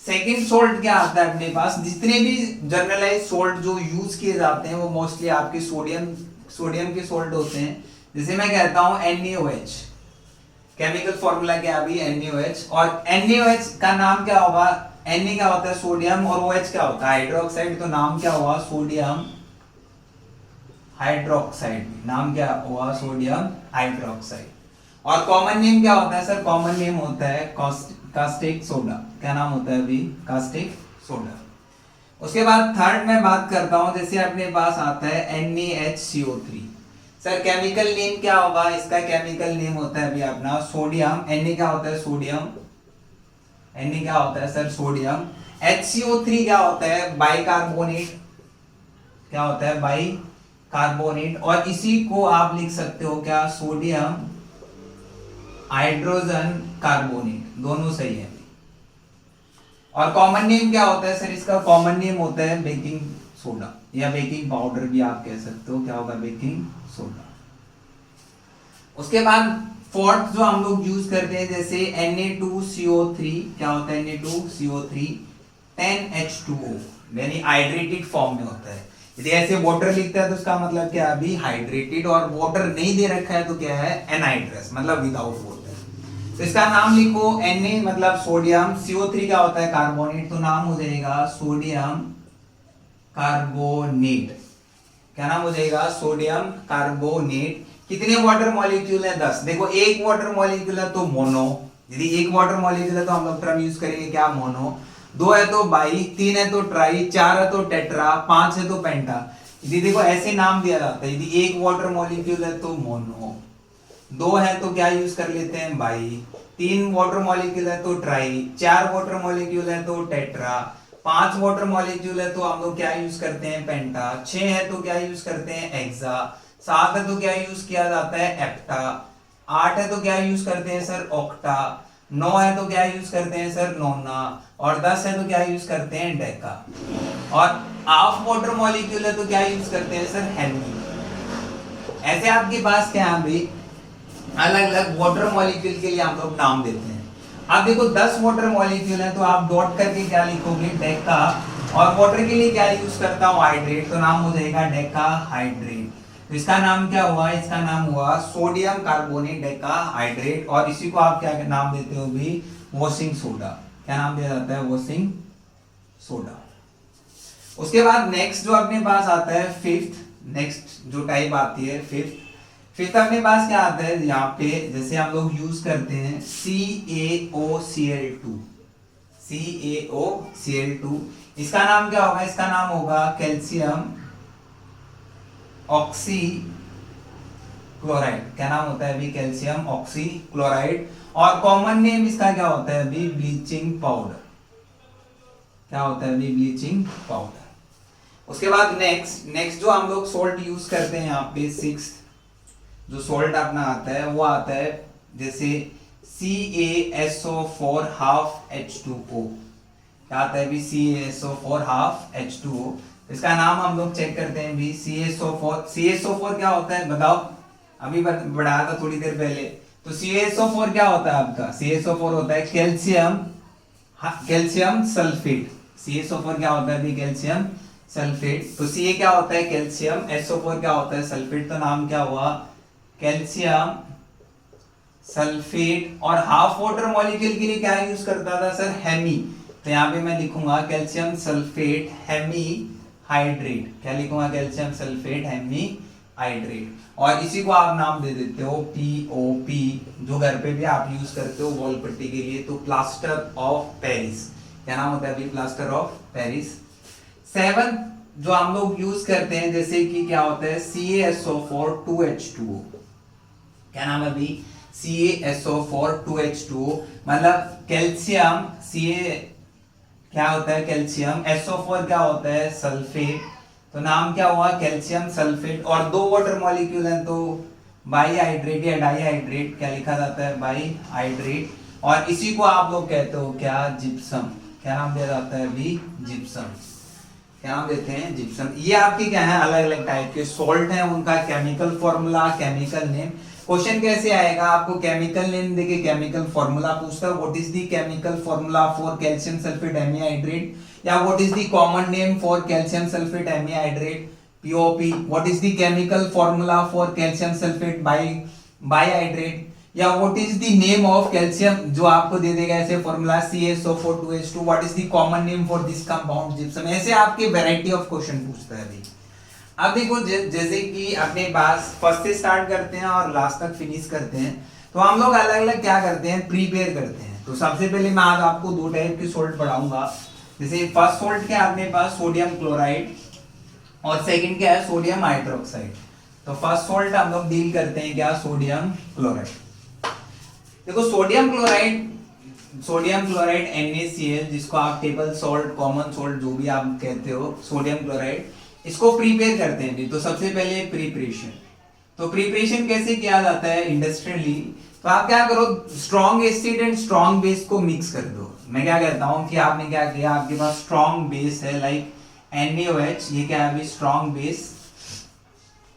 सेकेंड सोल्ट क्या आता है अपने पास, जितने भी जर्नलाइज सोल्ट जो यूज किए जाते हैं वो मोस्टली आपके सोडियम के सोल्ट होते हैं। जैसे मैं कहता हूं NaOH, केमिकल फॉर्मूला क्या अभी, NaOH। और NaOH का नाम क्या होगा, Na क्या होता है सोडियम और OH क्या होता है हाइड्रोक्साइड। तो नाम क्या हुआ, सोडियम हाइड्रोक्साइड। नाम क्या हुआ, सोडियम हाइड्रोक्साइड। और कॉमन नेम क्या होता है सर, कॉमन नेम होता है कास्टिक सोडा। क्या नाम होता है अभी, कास्टिक सोडा। उसके बाद थर्ड में बात करता हूं, जैसे अपने पास आता है NaHCO3। सर केमिकल नेम क्या होगा इसका, केमिकल नेम होता है अभी अपना सोडियम। Na क्या होता है, सोडियम। Na क्या होता है सर, सोडियम। HCO3 क्या होता है, बाइकार्बोनेट। क्या होता है, बाइकार्बोनेट। और इसी को आप लिख सकते हो क्या, सोडियम हाइड्रोजन कार्बोनेट। दोनों सही है। और कॉमन नेम क्या होता है सर इसका, कॉमन नेम होता है बेकिंग सोडा या बेकिंग पाउडर भी आप कह सकते हो, क्या होगा बेकिंग सोडा। उसके बाद फोर्थ जो हम लोग यूज करते हैं जैसे Na2CO3, क्या होता है Na2CO3 10H2O, यानी हाइड्रेटेड फॉर्म में होता है। यदि ऐसे वाटर लिखता है तो उसका मतलब क्या है अभी हाइड्रेटेड, और वाटर नहीं दे रखा है तो क्या है एनहाइड्रस, मतलब विदाउट वाटर। तो इसका नाम लिखो Na मतलब सोडियम, CO3 क्या होता है कार्बोनेट, तो नाम हो जाएगा सोडियम कार्बोनेट। क्या नाम हो जाएगा सोडियम कार्बोनेट। कितने वाटर मॉलिक्यूल है 10। देखो एक वाटर मॉलिक्यूल है तो मोनो, यदि एक वाटर मॉलिक्यूल है तो हम लोग टर्म यूज करेंगे क्या मोनो, 2 है तो बाई, 3 है तो ट्राई, 4 है तो टेट्रा, 5 है तो पेंटा। यदि देखो ऐसे नाम दिया जाता है, यदि एक वाटर मॉलिक्यूल है तो मोनो, 2 है तो क्या यूज कर लेते हैं बाई, 3 वाटर मॉलिक्यूल है तो ट्राई, 4 वाटर मॉलिक्यूल है तो टेट्रा, 5 वाटर मॉलिक्यूल है तो हम लोग क्या यूज करते हैं पेंटा, 6 है तो क्या यूज करते हैं हेक्सा, 7 है तो क्या यूज किया जाता है हेप्टा, 8 है तो क्या यूज करते हैं सर ऑक्टा, 9 है तो क्या यूज करते हैं सर नोना, और 10 है तो क्या यूज करते हैं डेका, और हाफ वाटर मॉलिक्यूल है तो क्या यूज करते हैं सर हेमी। ऐसे आपके पास क्या है भाई अलग अलग वाटर मॉलिक्यूल के लिए हम लोग नाम देते हैं। अब देखो 10 वाटर मॉलिक्यूल है तो आप डॉट करके क्या लिखोगे डेका, और वाटर के लिए क्या यूज करता हूं हाइड्रेट, तो नाम हो जाएगा डेका हाइड्रेट। तो इसका नाम क्या हुआ, इसका नाम हुआ सोडियम कार्बोनेट डेका हाइड्रेट, और इसी को आप क्या नाम देते हो भी वॉशिंग सोडा। क्या नाम दिया जाता है वॉशिंग सोडा। उसके बाद नेक्स्ट जो अपने पास आता है फिफ्थ, नेक्स्ट जो टाइप आती है फिफ्थ अपने पास क्या आता है यहाँ पे, जैसे हम लोग यूज करते हैं CaOCl2, CaOCl2, इसका नाम क्या होगा, इसका नाम होगा कैल्शियम ऑक्सी क्लोराइड। क्या नाम होता है अभी कैल्शियम ऑक्सी क्लोराइड, और कॉमन नेम इसका क्या होता है अभी ब्लीचिंग पाउडर। क्या होता है अभी ब्लीचिंग पाउडर। उसके बाद नेक्स्ट जो हम लोग सोल्ट यूज करते हैं यहाँ पे सिक्स्थ जो सोल्ट अपना आता है वो आता है जैसे CaSO4 half H2O। क्या आता है भी CaSO4 half H2O। इसका नाम हम लोग चेक करते हैं भी CaSO4 क्या होता है बताओ, अभी बढ़ाया था थोड़ी देर पहले। तो CaSO4 क्या होता है आपका, CaSO4 होता है कैल्शियम सल्फेट। CaSO4 क्या होता है भी कैल्शियम सल्फेट। तो Ca क्या होता है कैल्शियम, SO4 क्या होता है सल्फेट, तो नाम क्या हुआ कैल्शियम सल्फेट। और हाफ वाटर मॉलिक्यूल के लिए क्या यूज करता था सर हेमी, तो यहाँ पे मैं लिखूंगा कैल्शियम सल्फेट हेमी हाइड्रेट। क्या लिखूंगा कैल्शियम सल्फेट हेमी हाइड्रेट, और इसी को आप नाम दे देते हो POP, जो घर पे भी आप यूज करते हो वॉल पट्टी के लिए, तो प्लास्टर ऑफ पेरिस। क्या नाम होता है अभी प्लास्टर ऑफ पेरिस। 7 जो हम लोग यूज करते हैं जैसे कि क्या होता है CaSO4 2H2O। क्या नाम है अभी CaSO4 2H2O, मतलब कैल्शियम Ca क्या होता है कैल्शियम, SO4 क्या होता है सल्फेट, तो नाम क्या हुआ कैल्शियम सल्फेट। और 2 वाटर मॉलिक्यूल हैं तो बाई हाइड्रेट या डाई हाइड्रेट, क्या लिखा जाता है बाई हाइड्रेट, और इसी को आप लोग कहते हो क्या जिप्सम। क्या नाम दिया जाता है अभी जिप्सम। क्या नाम देते हैं जिप्सम। ये आपके क्या है अलग अलग टाइप के सोल्ट हैं, उनका chemical formula chemical name. Question कैसे आएगा, आपको केमिकल नेम देके केमिकल फॉर्मूला पूछता है, what is the chemical formula for calcium sulphate hemihydrate, या what is the common name for calcium sulphate hemihydrate POP, what is the chemical formula for calcium sulphate bihydrate, या what is the name of calcium, जो आपको दे देगा ऐसे formula CaSO4 2H2, what is the common name for this compound gypsum. ऐसे आपके वैरायटी ऑफ क्वेश्चन पूछता है अभी। अब देखो जैसे कि अपने पास फर्स्ट से स्टार्ट करते हैं और लास्ट तक फिनिश करते हैं, तो हम लोग अलग अलग क्या करते हैं प्रिपेयर करते हैं। तो सबसे पहले मैं आज आपको 2 टाइप की सोल्ट पढ़ाऊंगा। जैसे फर्स्ट सोल्ट क्या है अपने पास सोडियम क्लोराइड, और सेकंड क्या है सोडियम हाइड्रोक्साइड। तो फर्स्ट सोल्ट हम लोग डील करते हैं क्या सोडियम क्लोराइड। देखो सोडियम क्लोराइड NaCl, जिसको आप टेबल सॉल्ट कॉमन सॉल्ट जो भी आप कहते हो सोडियम क्लोराइड, इसको प्रिपेयर करते हैं। तो सबसे पहले प्रिपरेशन, तो प्रिपरेशन कैसे किया जाता है इंडस्ट्रियली, तो आप क्या करो strong acid and strong base को मिक्स कर दो। मैं क्या कहता हूं कि आपने क्या किया, आपके पास स्ट्रॉन्ग बेस है लाइक NaOH, ये क्या है अभी स्ट्रॉन्ग बेस,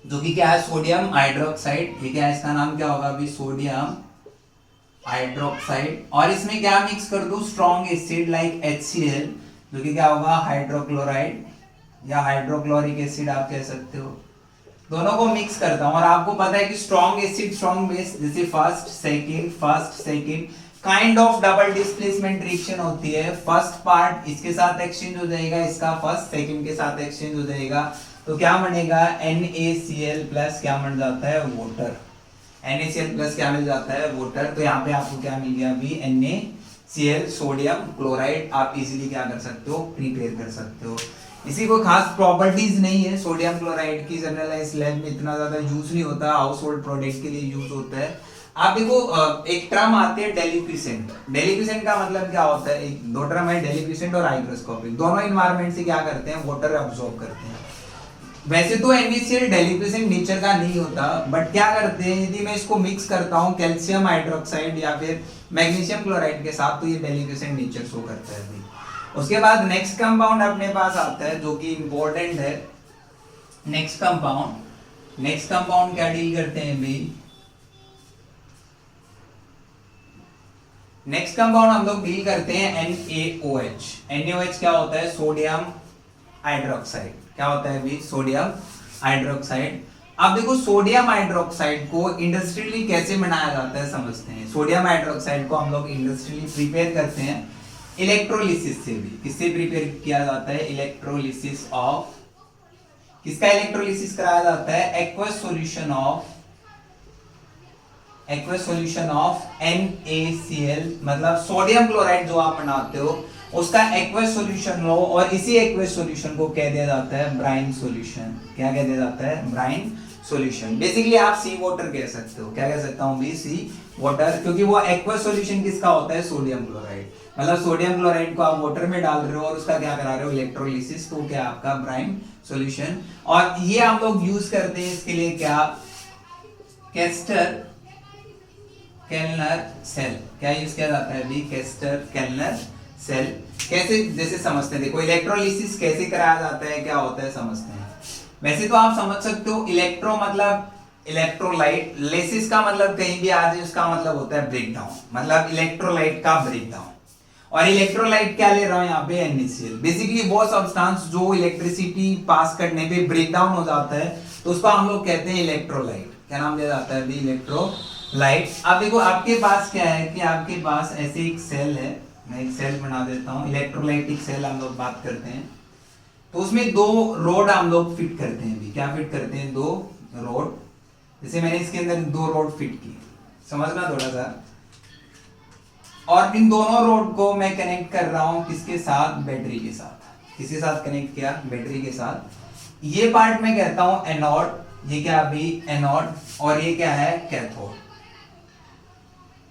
जो कि क्या है सोडियम हाइड्रोक्साइड, ये क्या है इसका नाम क्या होगा अभी सोडियम हाइड्रोक्साइड, और इसमें क्या मिक्स कर दूं स्ट्रॉन्ग एसिड लाइक HCl, जो कि क्या होगा हाइड्रोक्लोराइड या हाइड्रोक्लोरिक एसिड आप कह सकते हो। दोनों को मिक्स करता हूं और आपको पता है कि स्ट्रॉन्ग एसिड स्ट्रॉन्ग बेस जैसे first second kind of double displacement reaction होती है। फर्स्ट पार्ट इसके साथ एक्सचेंज हो जाएगा, इसका फर्स्ट सेकंड के साथ एक्सचेंज हो जाएगा, तो क्या बनेगा NaCl प्लस क्या बन जाता है वाटर, NaCl प्लस क्या मिल जाता है वाटर। तो यहाँ पे आपको क्या मिल गया अभी NaCl सोडियम क्लोराइड, आप इजीली क्या कर सकते हो प्रिपेयर कर सकते हो। इसी कोई खास प्रॉपर्टीज नहीं है सोडियम क्लोराइड की, जनरलाइज लैब में इतना ज्यादा यूज नहीं होता, हाउस होल्ड प्रोडक्ट के लिए यूज होता है। आप देखो एक टर्म आते हैं डेलिक्विसेंट, डेलिक्विसेंट का मतलब क्या होता है, एक दो टर्म है डेलिक्विसेंट और हाइग्रोस्कोपिक, दोनों इन्वायरमेंट से क्या करते हैं वाटर अब्सॉर्ब करते हैं। वैसे तो NaCl डेलिक्विसेंट नेचर का नहीं होता, बट क्या करते हैं यदि मैं इसको मिक्स करता हूँ कैल्शियम हाइड्रोक्साइड या फिर मैग्नीशियम क्लोराइड के साथ, तो ये डेलिक्विसेंट नेचर शो करता है अभी। उसके बाद नेक्स्ट कंपाउंड अपने पास आता है जो कि इंपॉर्टेंट है, नेक्स्ट कंपाउंड क्या डील करते हैं अभी, नेक्स्ट कंपाउंड हम लोग डील करते हैं NaOH। NaOH क्या होता है सोडियम हाइड्रोक्साइड, क्या होता है अभी सोडियम हाइड्रोक्साइड। अब देखो सोडियम हाइड्रोक्साइड को इंडस्ट्रियली कैसे बनाया जाता है समझते हैं। सोडियम हाइड्रोक्साइड को हम लोग इंडस्ट्रियली प्रिपेयर करते हैं इलेक्ट्रोलिसिस से भी। किससे प्रिपेयर किया जाता है, इलेक्ट्रोलिसिस ऑफ, किसका इलेक्ट्रोलिसिस कराया जाता है, एक्वस सॉल्यूशन ऑफ NaCl, मतलब सोडियम क्लोराइड जो आप बनाते हो उसका एक्वस सॉल्यूशन लो, और इसी एक्वस सॉल्यूशन को कह दिया जाता है ब्राइन सॉल्यूशन। क्या कह दिया जाता है, ब्राइन सॉल्यूशन। बेसिकली आप सी वाटर कह सकते हो, क्या कह सकता हूं भी सी वाटर, क्योंकि वो एक्वस सॉल्यूशन किसका होता है सोडियम क्लोराइड, मतलब सोडियम क्लोराइड को आप वाटर में डाल रहे हो और उसका क्या करा रहे हो इलेक्ट्रोलिसिस, तो क्या आपका ब्राइन सॉल्यूशन। और ये हम लोग यूज करते हैं इसके लिए क्या, केस्टर केल्नर सेल, क्या यूज किया जाता है अभी, केस्टर केल्नर सेल। कैसे जैसे समझते हैं, देखो इलेक्ट्रोलिसिस कैसे कराया जाता है, क्या होता है समझते हैं। वैसे तो आप समझ सकते हो इलेक्ट्रो मतलब इलेक्ट्रोलाइट, लेसिस का मतलब कहीं भी आ जाए उसका मतलब होता है ब्रेक डाउन, मतलब इलेक्ट्रोलाइट का ब्रेक डाउन। और इलेक्ट्रोलाइट क्या ले रहा हूं यहाँ पे NaCl, बेसिकली वो सब्सटेंस जो इलेक्ट्रिसिटी पास करने पे ब्रेक डाउन हो जाता है, तो उसको हम लोग कहते हैं इलेक्ट्रोलाइट। क्या नाम दिया जाता है अभी, इलेक्ट्रोलाइट। अब देखो आपके पास क्या है कि आपके पास ऐसे एक सेल है, मैं एक सेल बना देता हूं, इलेक्ट्रोलाइटिक सेल हम लोग बात करते हैं, तो उसमें दो रोड हम लोग फिट करते हैं। भी क्या फिट करते हैं, दो रोड, जैसे मैंने इसके अंदर दो रोड फिट की, समझना थोड़ा सा। और इन दोनों रोड को मैं कनेक्ट कर रहा हूं किसके साथ, बैटरी के साथ। किसके साथ कनेक्ट किया, बैटरी के साथ। ये पार्ट मैं कहता हूं एनोड, ये क्या अभी एनोड, और ये क्या है कैथोड।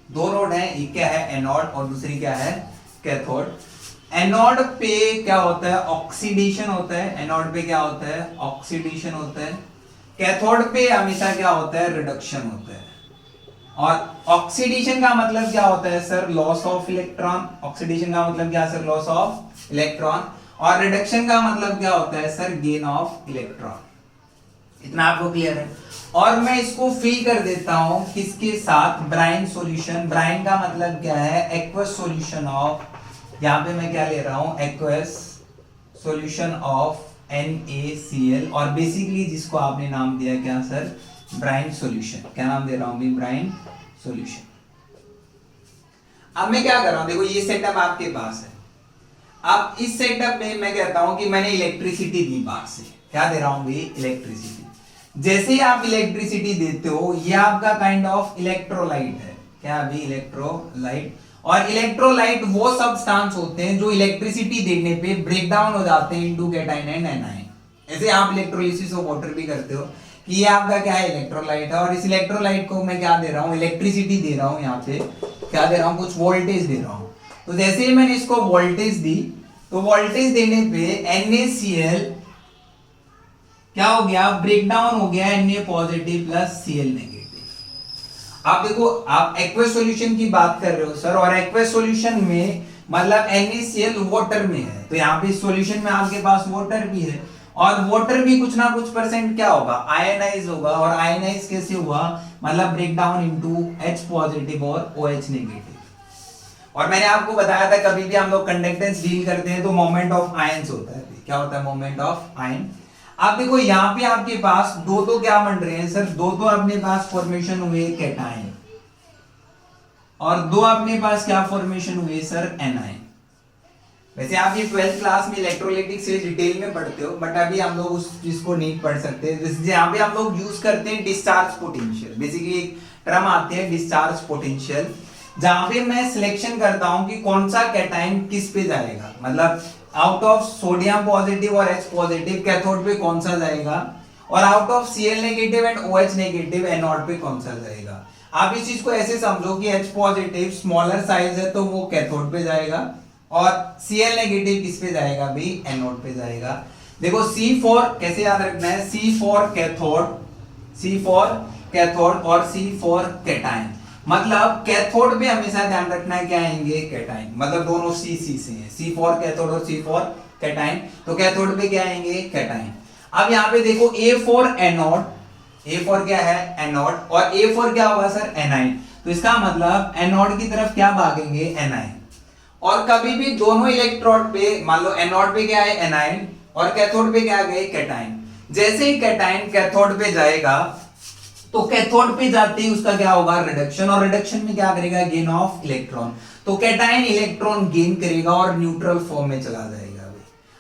दो रोड है, एक क्या है एनोड और दूसरी क्या है कैथोड। एनोड पे क्या होता है, ऑक्सीडेशन होता है। एनोड पे क्या होता है, ऑक्सीडेशन होता है। कैथोड पे हमेशा क्या होता है, रिडक्शन होता है। और ऑक्सीडेशन का मतलब क्या होता है sir, loss of electron. Oxidation का मतलब क्या सर, लॉस ऑफ इलेक्ट्रॉन। और रिडक्शन का मतलब क्या होता है सर, गेन ऑफ इलेक्ट्रॉन। इतना आपको क्लियर है। और मैं इसको फिल कर देता हूं किसके साथ, ब्राइन सॉल्यूशन। ब्राइन का मतलब क्या है, एक्वस सॉल्यूशन ऑफ, यहां पे मैं क्या ले रहा हूं, एक्वस सॉल्यूशन ऑफ NaCl, और बेसिकली जिसको आपने नाम दिया क्या सर, ब्राइन सॉल्यूशन। क्या नाम दे रहा हूं, ब्राइन सॉल्यूशन। अब मैं क्या कर रहा हूं, देखो ये सेटअप आपके पास है। अब इस सेटअप में मैं कहता हूं कि मैंने इलेक्ट्रिसिटी दी बाहर से। क्या दे रहा हूं भाई, इलेक्ट्रिसिटी। जैसे ही आप इलेक्ट्रिसिटी देते हो, ये आपका काइंड ऑफ इलेक्ट्रोलाइट है। क्या अभी, इलेक्ट्रोलाइट। और इलेक्ट्रोलाइट वो सब्सटेंस होते हैं जो इलेक्ट्रिसिटी देने पे ब्रेक डाउन हो जाते हैं इनटू कैटायन एंड एनायन। ऐसे आप इलेक्ट्रोलिसिस ऑफ वाटर भी करते हो कि ये आपका क्या है, इलेक्ट्रोलाइट है। और इस इलेक्ट्रोलाइट को मैं क्या दे रहा हूँ, इलेक्ट्रिसिटी दे रहा हूँ। यहाँ पे क्या दे रहा हूँ, कुछ वोल्टेज दे रहा हूँ। तो जैसे ही मैंने इसको वोल्टेज दी, तो वोल्टेज देने पे NaCl क्या हो गया, ब्रेक डाउन हो गया, Na positive plus Cl negative. आप देखो, आप एक्वस सॉल्यूशन की बात कर रहे हो सर, और एक्वस सॉल्यूशन में मतलब NaCl वाटर में है, तो यहाँ पे सॉल्यूशन में आपके पास वाटर भी है, और वाटर भी कुछ ना कुछ परसेंट क्या होगा, आयनाइज होगा। और आयनाइज कैसे हुआ, मतलब break down into H positive और OH नेगेटिव। और मैंने आपको बताया था कभी भी हम लोग कंडक्टेंस डील करते हैं तो मोमेंट ऑफ आयंस होता है। क्या होता है, मोमेंट ऑफ आयन। आप देखो यहाँ पे आपके पास दो तो क्या बन रहे हैं सर, दो तो अपने पास फॉर्मेशन हुए कैटायन, और दो अपने पास क्या फॉर्मेशन हुए सर, एनायन। वैसे आप ये 12th क्लास में इलेक्ट्रोलाइटिक से डिटेल में पढ़ते हो, बट अभी हम लोग उस चीज को नहीं पढ़ सकते। यहाँ पे हम लोग यूज करते हैं डिस्चार्ज पोटेंशियल। बेसिकली एक टर्म आती है डिस्चार्ज पोटेंशियल, जहां पे मैं सिलेक्शन करता हूं कि कौन सा कैटायन किस पे जाएगा, मतलब आउट ऑफ सोडियम पॉजिटिव और H पॉजिटिव कैथोड पे कौन सा जाएगा, और out of Cl negative and OH negative anode पे कौन सा जाएगा। आप इस चीज को ऐसे समझो कि H पॉजिटिव स्मॉलर साइज है तो वो कैथोड पे जाएगा, और Cl नेगेटिव किस पे जाएगा भी, एनोड पे जाएगा। देखो C4 कैसे याद रखना है, C for cathode, C for cathode और C फॉर कैटायन। मतलब कैथोड पे हमेशा ध्यान रखना है क्या आएंगे, कैटायन। मतलब दोनों C से हैं, C फॉर कैथोड और C फॉर कैटायन। तो कैथोड पे क्या आएंगे, कैटायन। अब यहाँ पे देखो A for anode, A for क्या है, एनोड, और A फॉर क्या होगा सर, एनायन। तो इसका मतलब एनोड की तरफ क्या भागेंगे, एनायन। और कभी भी दोनों इलेक्ट्रोड पे, मान लो एनोड पे क्या है, एनायन, और कैथोड पे क्या गए, कैटायन। जैसे ही कैटायन कैथोड पे जाएगा तो कैथोड पे जाते ही उसका क्या होगा, रिडक्शन, और रिडक्शन में क्या करेगा, गेन ऑफ इलेक्ट्रॉन। तो कैटायन इलेक्ट्रॉन गेन करेगा और न्यूट्रल फॉर्म में चला जाएगा।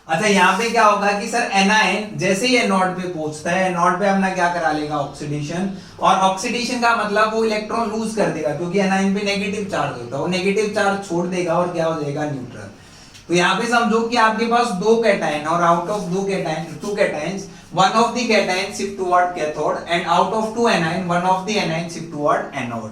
अच्छा यहाँ पे क्या होगा कि सर एनायन जैसे ही एनोड पे पहुंचता है, एनोड पे अपना क्या करा लेगा, ऑक्सीडेशन। और ऑक्सीडेशन का मतलब वो इलेक्ट्रॉन लूज कर देगा, क्योंकि एनायन पे नेगेटिव चार्ज होता है, वो नेगेटिव चार्ज छोड़ देगा और क्या हो जाएगा, न्यूट्रल। तो यहाँ पे समझो कि आपके पास दो कैटायन, और आउट ऑफ दो cation, two cations, one of the cation shift toward cathode and out of two anion one of the anion shift toward anode।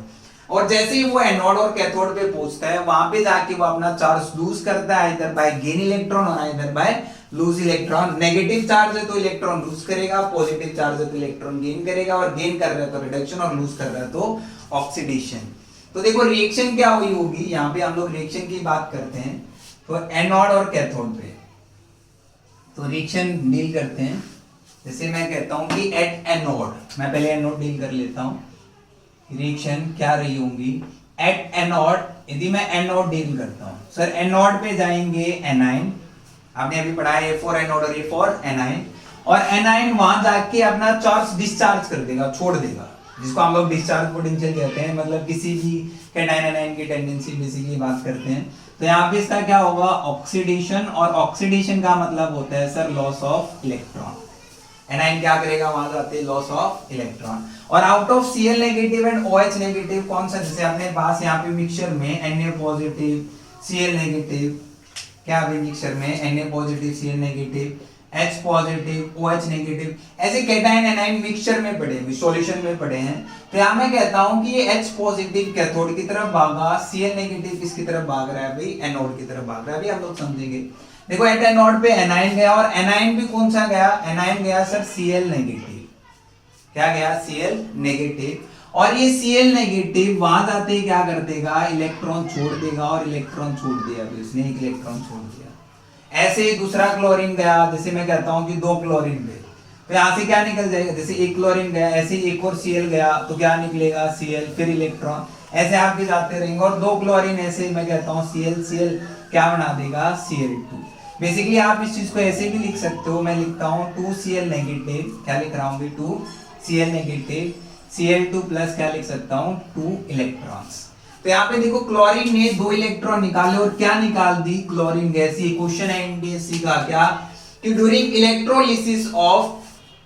और जैसे ही वो एनोड और कैथोड पे पहुंचता है, वहां पे जाके वो अपना चार्ज लूज करता है, इधर बाय गेन इलेक्ट्रॉन और इधर by lose electron. Negative charge है तो इलेक्ट्रॉन लूज करेगा, पॉजिटिव चार्ज है तो इलेक्ट्रॉन गेन करेगा, और गेन कर रहा है तो रिडक्शन, और लूज कर रहा है तो ऑक्सीडेशन। तो देखो रिएक्शन क्या हुई होगी, यहाँ पे हम लोग रिएक्शन की बात करते हैं तो एनोड और कैथोड पे तो रिएक्शन डील करते हैं। जैसे मैं कहता हूं कि एट एनोड, मैं पहले एनोड डील कर लेता हूं, रिएक्शन क्या रही होंगी एट एनोड। यदि मैं एनोड डील करता हूं, सर एनोड पे जाएंगे एनायन, आपने अभी पढ़ा है A फॉर एनोड और A फॉर एनायन, और एनायन वहां जाके अपना चार्ज डिस्चार्ज कर देगा, छोड़ देगा, जिसको हम लोग डिस्चार्ज पोटेंशियल कहते हैं। मतलब किसी भी कैटायन एनायन की टेंडेंसी बेसिकली बात करते हैं। तो यहाँ पे इसका क्या होगा, ऑक्सीडेशन, और ऑक्सीडेशन का मतलब होता है sir loss of electron. Anion क्या करेगा, वहां जाते लॉस ऑफ इलेक्ट्रॉन। और out of Cl negative and OH negative कौन सा, जैसे अपने पास यहाँ पे मिक्सचर में Na पॉजिटिव Cl नेगेटिव, क्या भी मिक्सचर में Na positive Cl negative H positive OH negative, ऐसे कैटायन एनायन मिक्सचर में पड़े हैं, सॉल्यूशन में पड़े हैं। तो यहाँ मैं कहता हूँ कि ये H पॉजिटिव कैथोड की तरफ भागा, Cl नेगेटिव किसकी तरफ भाग रहा है भाई, एनोड की तरफ भाग रहा है। अभी हम लोग समझेंगे। देखो एट एनोड पे एनायन गया, और एनायन भी कौन सा गया, एनायन गया सर Cl नेगेटिव। क्या गया, Cl नेगेटिव। और ये Cl नेगेटिव वहां जाते ही क्या कर देगा, इलेक्ट्रॉन छोड़ देगा, और इलेक्ट्रॉन छोड़ दिया अभी उसने, एक इलेक्ट्रॉन छोड़ दिया। ऐसे ही दूसरा क्लोरीन गया, जैसे मैं कहता हूं कि दो क्लोरीन गए, तो यहाँ से क्या निकल जाएगा, जैसे एक क्लोरीन गया, ऐसे ही एक और Cl गया तो क्या निकलेगा, Cl, फिर इलेक्ट्रॉन, ऐसे आपके जाते रहेंगे। और दो क्लोरीन ऐसे मैं कहता हूँ Cl क्या बना देगा, Cl2। बेसिकली आप इस चीज को ऐसे भी लिख सकते हो, मैं लिखता हूँ 2Cl नेगेटिव, क्या लिख रहा हूँ 2Cl नेगेटिव, Cl2 प्लस क्या लिख सकता हूँ 2 इलेक्ट्रॉन्स। तो यहाँ पे देखो क्लोरीन ने 2 इलेक्ट्रॉन निकाले, और क्या निकाल दी, क्लोरीन गैस। ये क्वेश्चन है एनडीएससी का, क्या कि ड्यूरिंग इलेक्ट्रोलिसिस ऑफ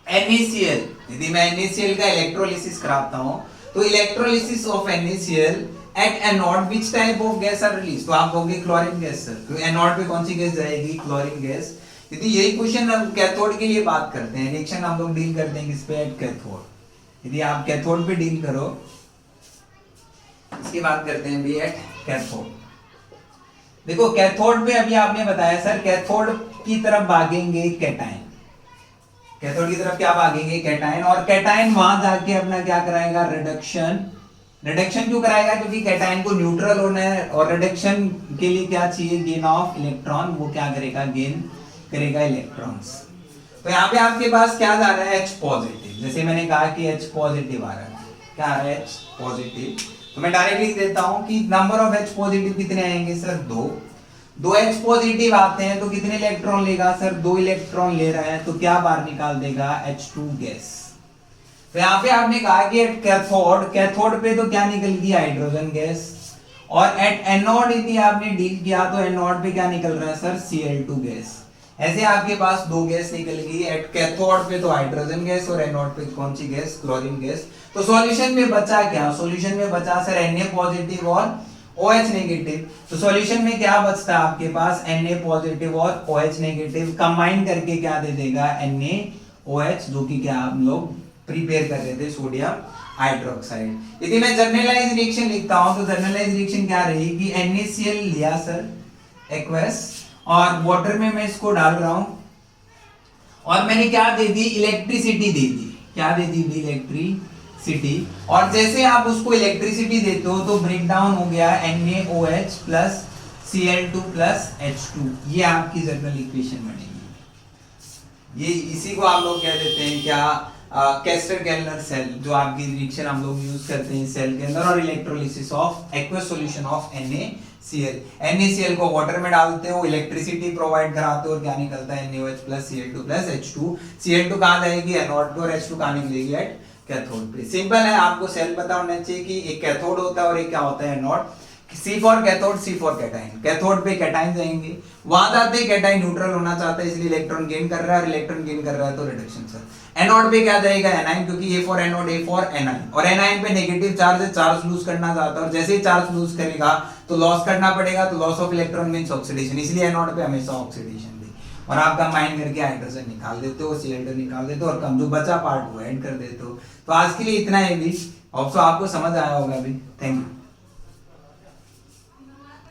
NaCl, यदि मैं NaCl का इलेक्ट्रोलिसिस कराता हूँ, तो electrolysis of NaCl at anode which type of gas are release, तो आप कहोगे क्लोरीन गैस सर। तो एनोड पे कौन सी गैस जाएगी, क्लोरीन गैस। यदि यही क्वेश्चन हम कैथोड के लिए बात करते हैं, रिएक्शन हम लोग डील करते हैं किस पे, एट कैथोड। यदि आप कैथोड पे डील करो, इसकी बात करते हैं भी एट कैथोड। देखो कैथोड पे अभी आपने बताया सर कैथोड की तरफ भागेंगे कैटायन, कैथोड की तरफ क्या भागेंगे, कैटायन। और कैटायन वहां जाके अपना क्या कराएगा, रिडक्शन, रिडक्शन क्यों कराएगा? क्योंकि कैटायन को न्यूट्रल होना है और रिडक्शन के लिए क्या चाहिए? Gain of electron. वो क्या करेगा? गेन करेगा इलेक्ट्रॉन्स। तो यहाँ पे आपके पास क्या जा रहा है? H positive. जैसे मैंने कहा कि H पॉजिटिव आ रहा है। क्या आ रहा है? H positive. तो मैं डायरेक्ट लिख देता हूँ कि नंबर ऑफ H पॉजिटिव कितने आएंगे सर? 2 H पॉजिटिव आते हैं तो कितने इलेक्ट्रॉन लेगा सर? 2 इलेक्ट्रॉन ले रहा है तो क्या बाहर निकाल देगा? H2 gas. तो यहाँ पे आपने कहा कि एट कैथोड पे तो क्या निकल गई? Hydrogen gas. और एट एनोड यदि आपने डील किया तो एनोड पे क्या निकल रहा है सर? Cl2 gas. ऐसे आपके पास 2 गैस निकल गई। एट कैथोड पे तो हाइड्रोजन गैस और एनोड पे कौन सी गैस? Chlorine gas. तो सॉल्यूशन में बचा क्या? सॉल्यूशन में बचा सर Na पॉजिटिव और OH नेगेटिव। तो सॉल्यूशन में क्या बचता है आपके पास? Na पॉजिटिव और OH नेगेटिव कंबाइन करके क्या दे देगा? NaOH, जो कि क्या हम लोग प्रिपेयर कर रहे थे सोडियम हाइड्रोक्साइड। यदि मैं जर्नलाइज रिएक्शन लिखता हूं तो जर्नलाइज रिएक्शन क्या रहेगी? NaCl लिया सर एक्वस और वाटर में मैं इसको डाल रहा हूं और मैंने क्या दे दी? इलेक्ट्रिसिटी दे दी। क्या दे दी? इलेक्ट्रिसिटी। और जैसे आप उसको इलेक्ट्रिसिटी देते हो तो ब्रेक डाउन हो गया NaOH plus Cl2 plus H2। ये आपकी जर्नल इक्वेशन बनेगी। ये इसी को आप लोग कह देते हैं क्या? कैस्टर गैलनर सेल, जो आपकी रिएक्शन हम लोग यूज करते हैं सेल के अंदर। और electrolysis of aqueous solution of NaCl। NaCl को वाटर में डालते हो, इलेक्ट्रिसिटी प्रोवाइड कराते हो और क्या निकलता है? NaOH plus Cl2 plus H2। Cl2 कहाँ जाएगी? एनोड पे और H2 कहाँ निकलेगी? एट कैथोड पे। सिंपल है, आपको सेल पता होना चाहिए कि एक कैथोड होता है और एक क्या होता है? Anode. C for cathode, C for cation. Cathode पे कैटाइन जाएंगे, वहां जाते ही कैटाइन न्यूट्रल होना चाहता है इसलिए इलेक्ट्रॉन गेन कर रहा है और इलेक्ट्रॉन गेन कर रहा है तो रिडक्शन सर। एनोड पे क्या जाएगा? एनाइन, क्योंकि A for anode, A for A9. और एनाइन पे नेगेटिव चार्ज है, चार्ज लूज करना चाहता है और जैसे ही चार्ज लूज करेगा तो लॉस करना पड़ेगा। तो loss of electron means oxidation, इसलिए एनोड पे हमेशा ऑक्सीडेशन दे। और आप कंबाइन करके हाइड्रोजन निकाल देते हो, Cl2 निकाल देते हो और कम जो बचा पार्ट वो ऐड कर देते हो। तो आज के लिए इतना है भी। होप सो आपको समझ आया होगा अभी। Thank you.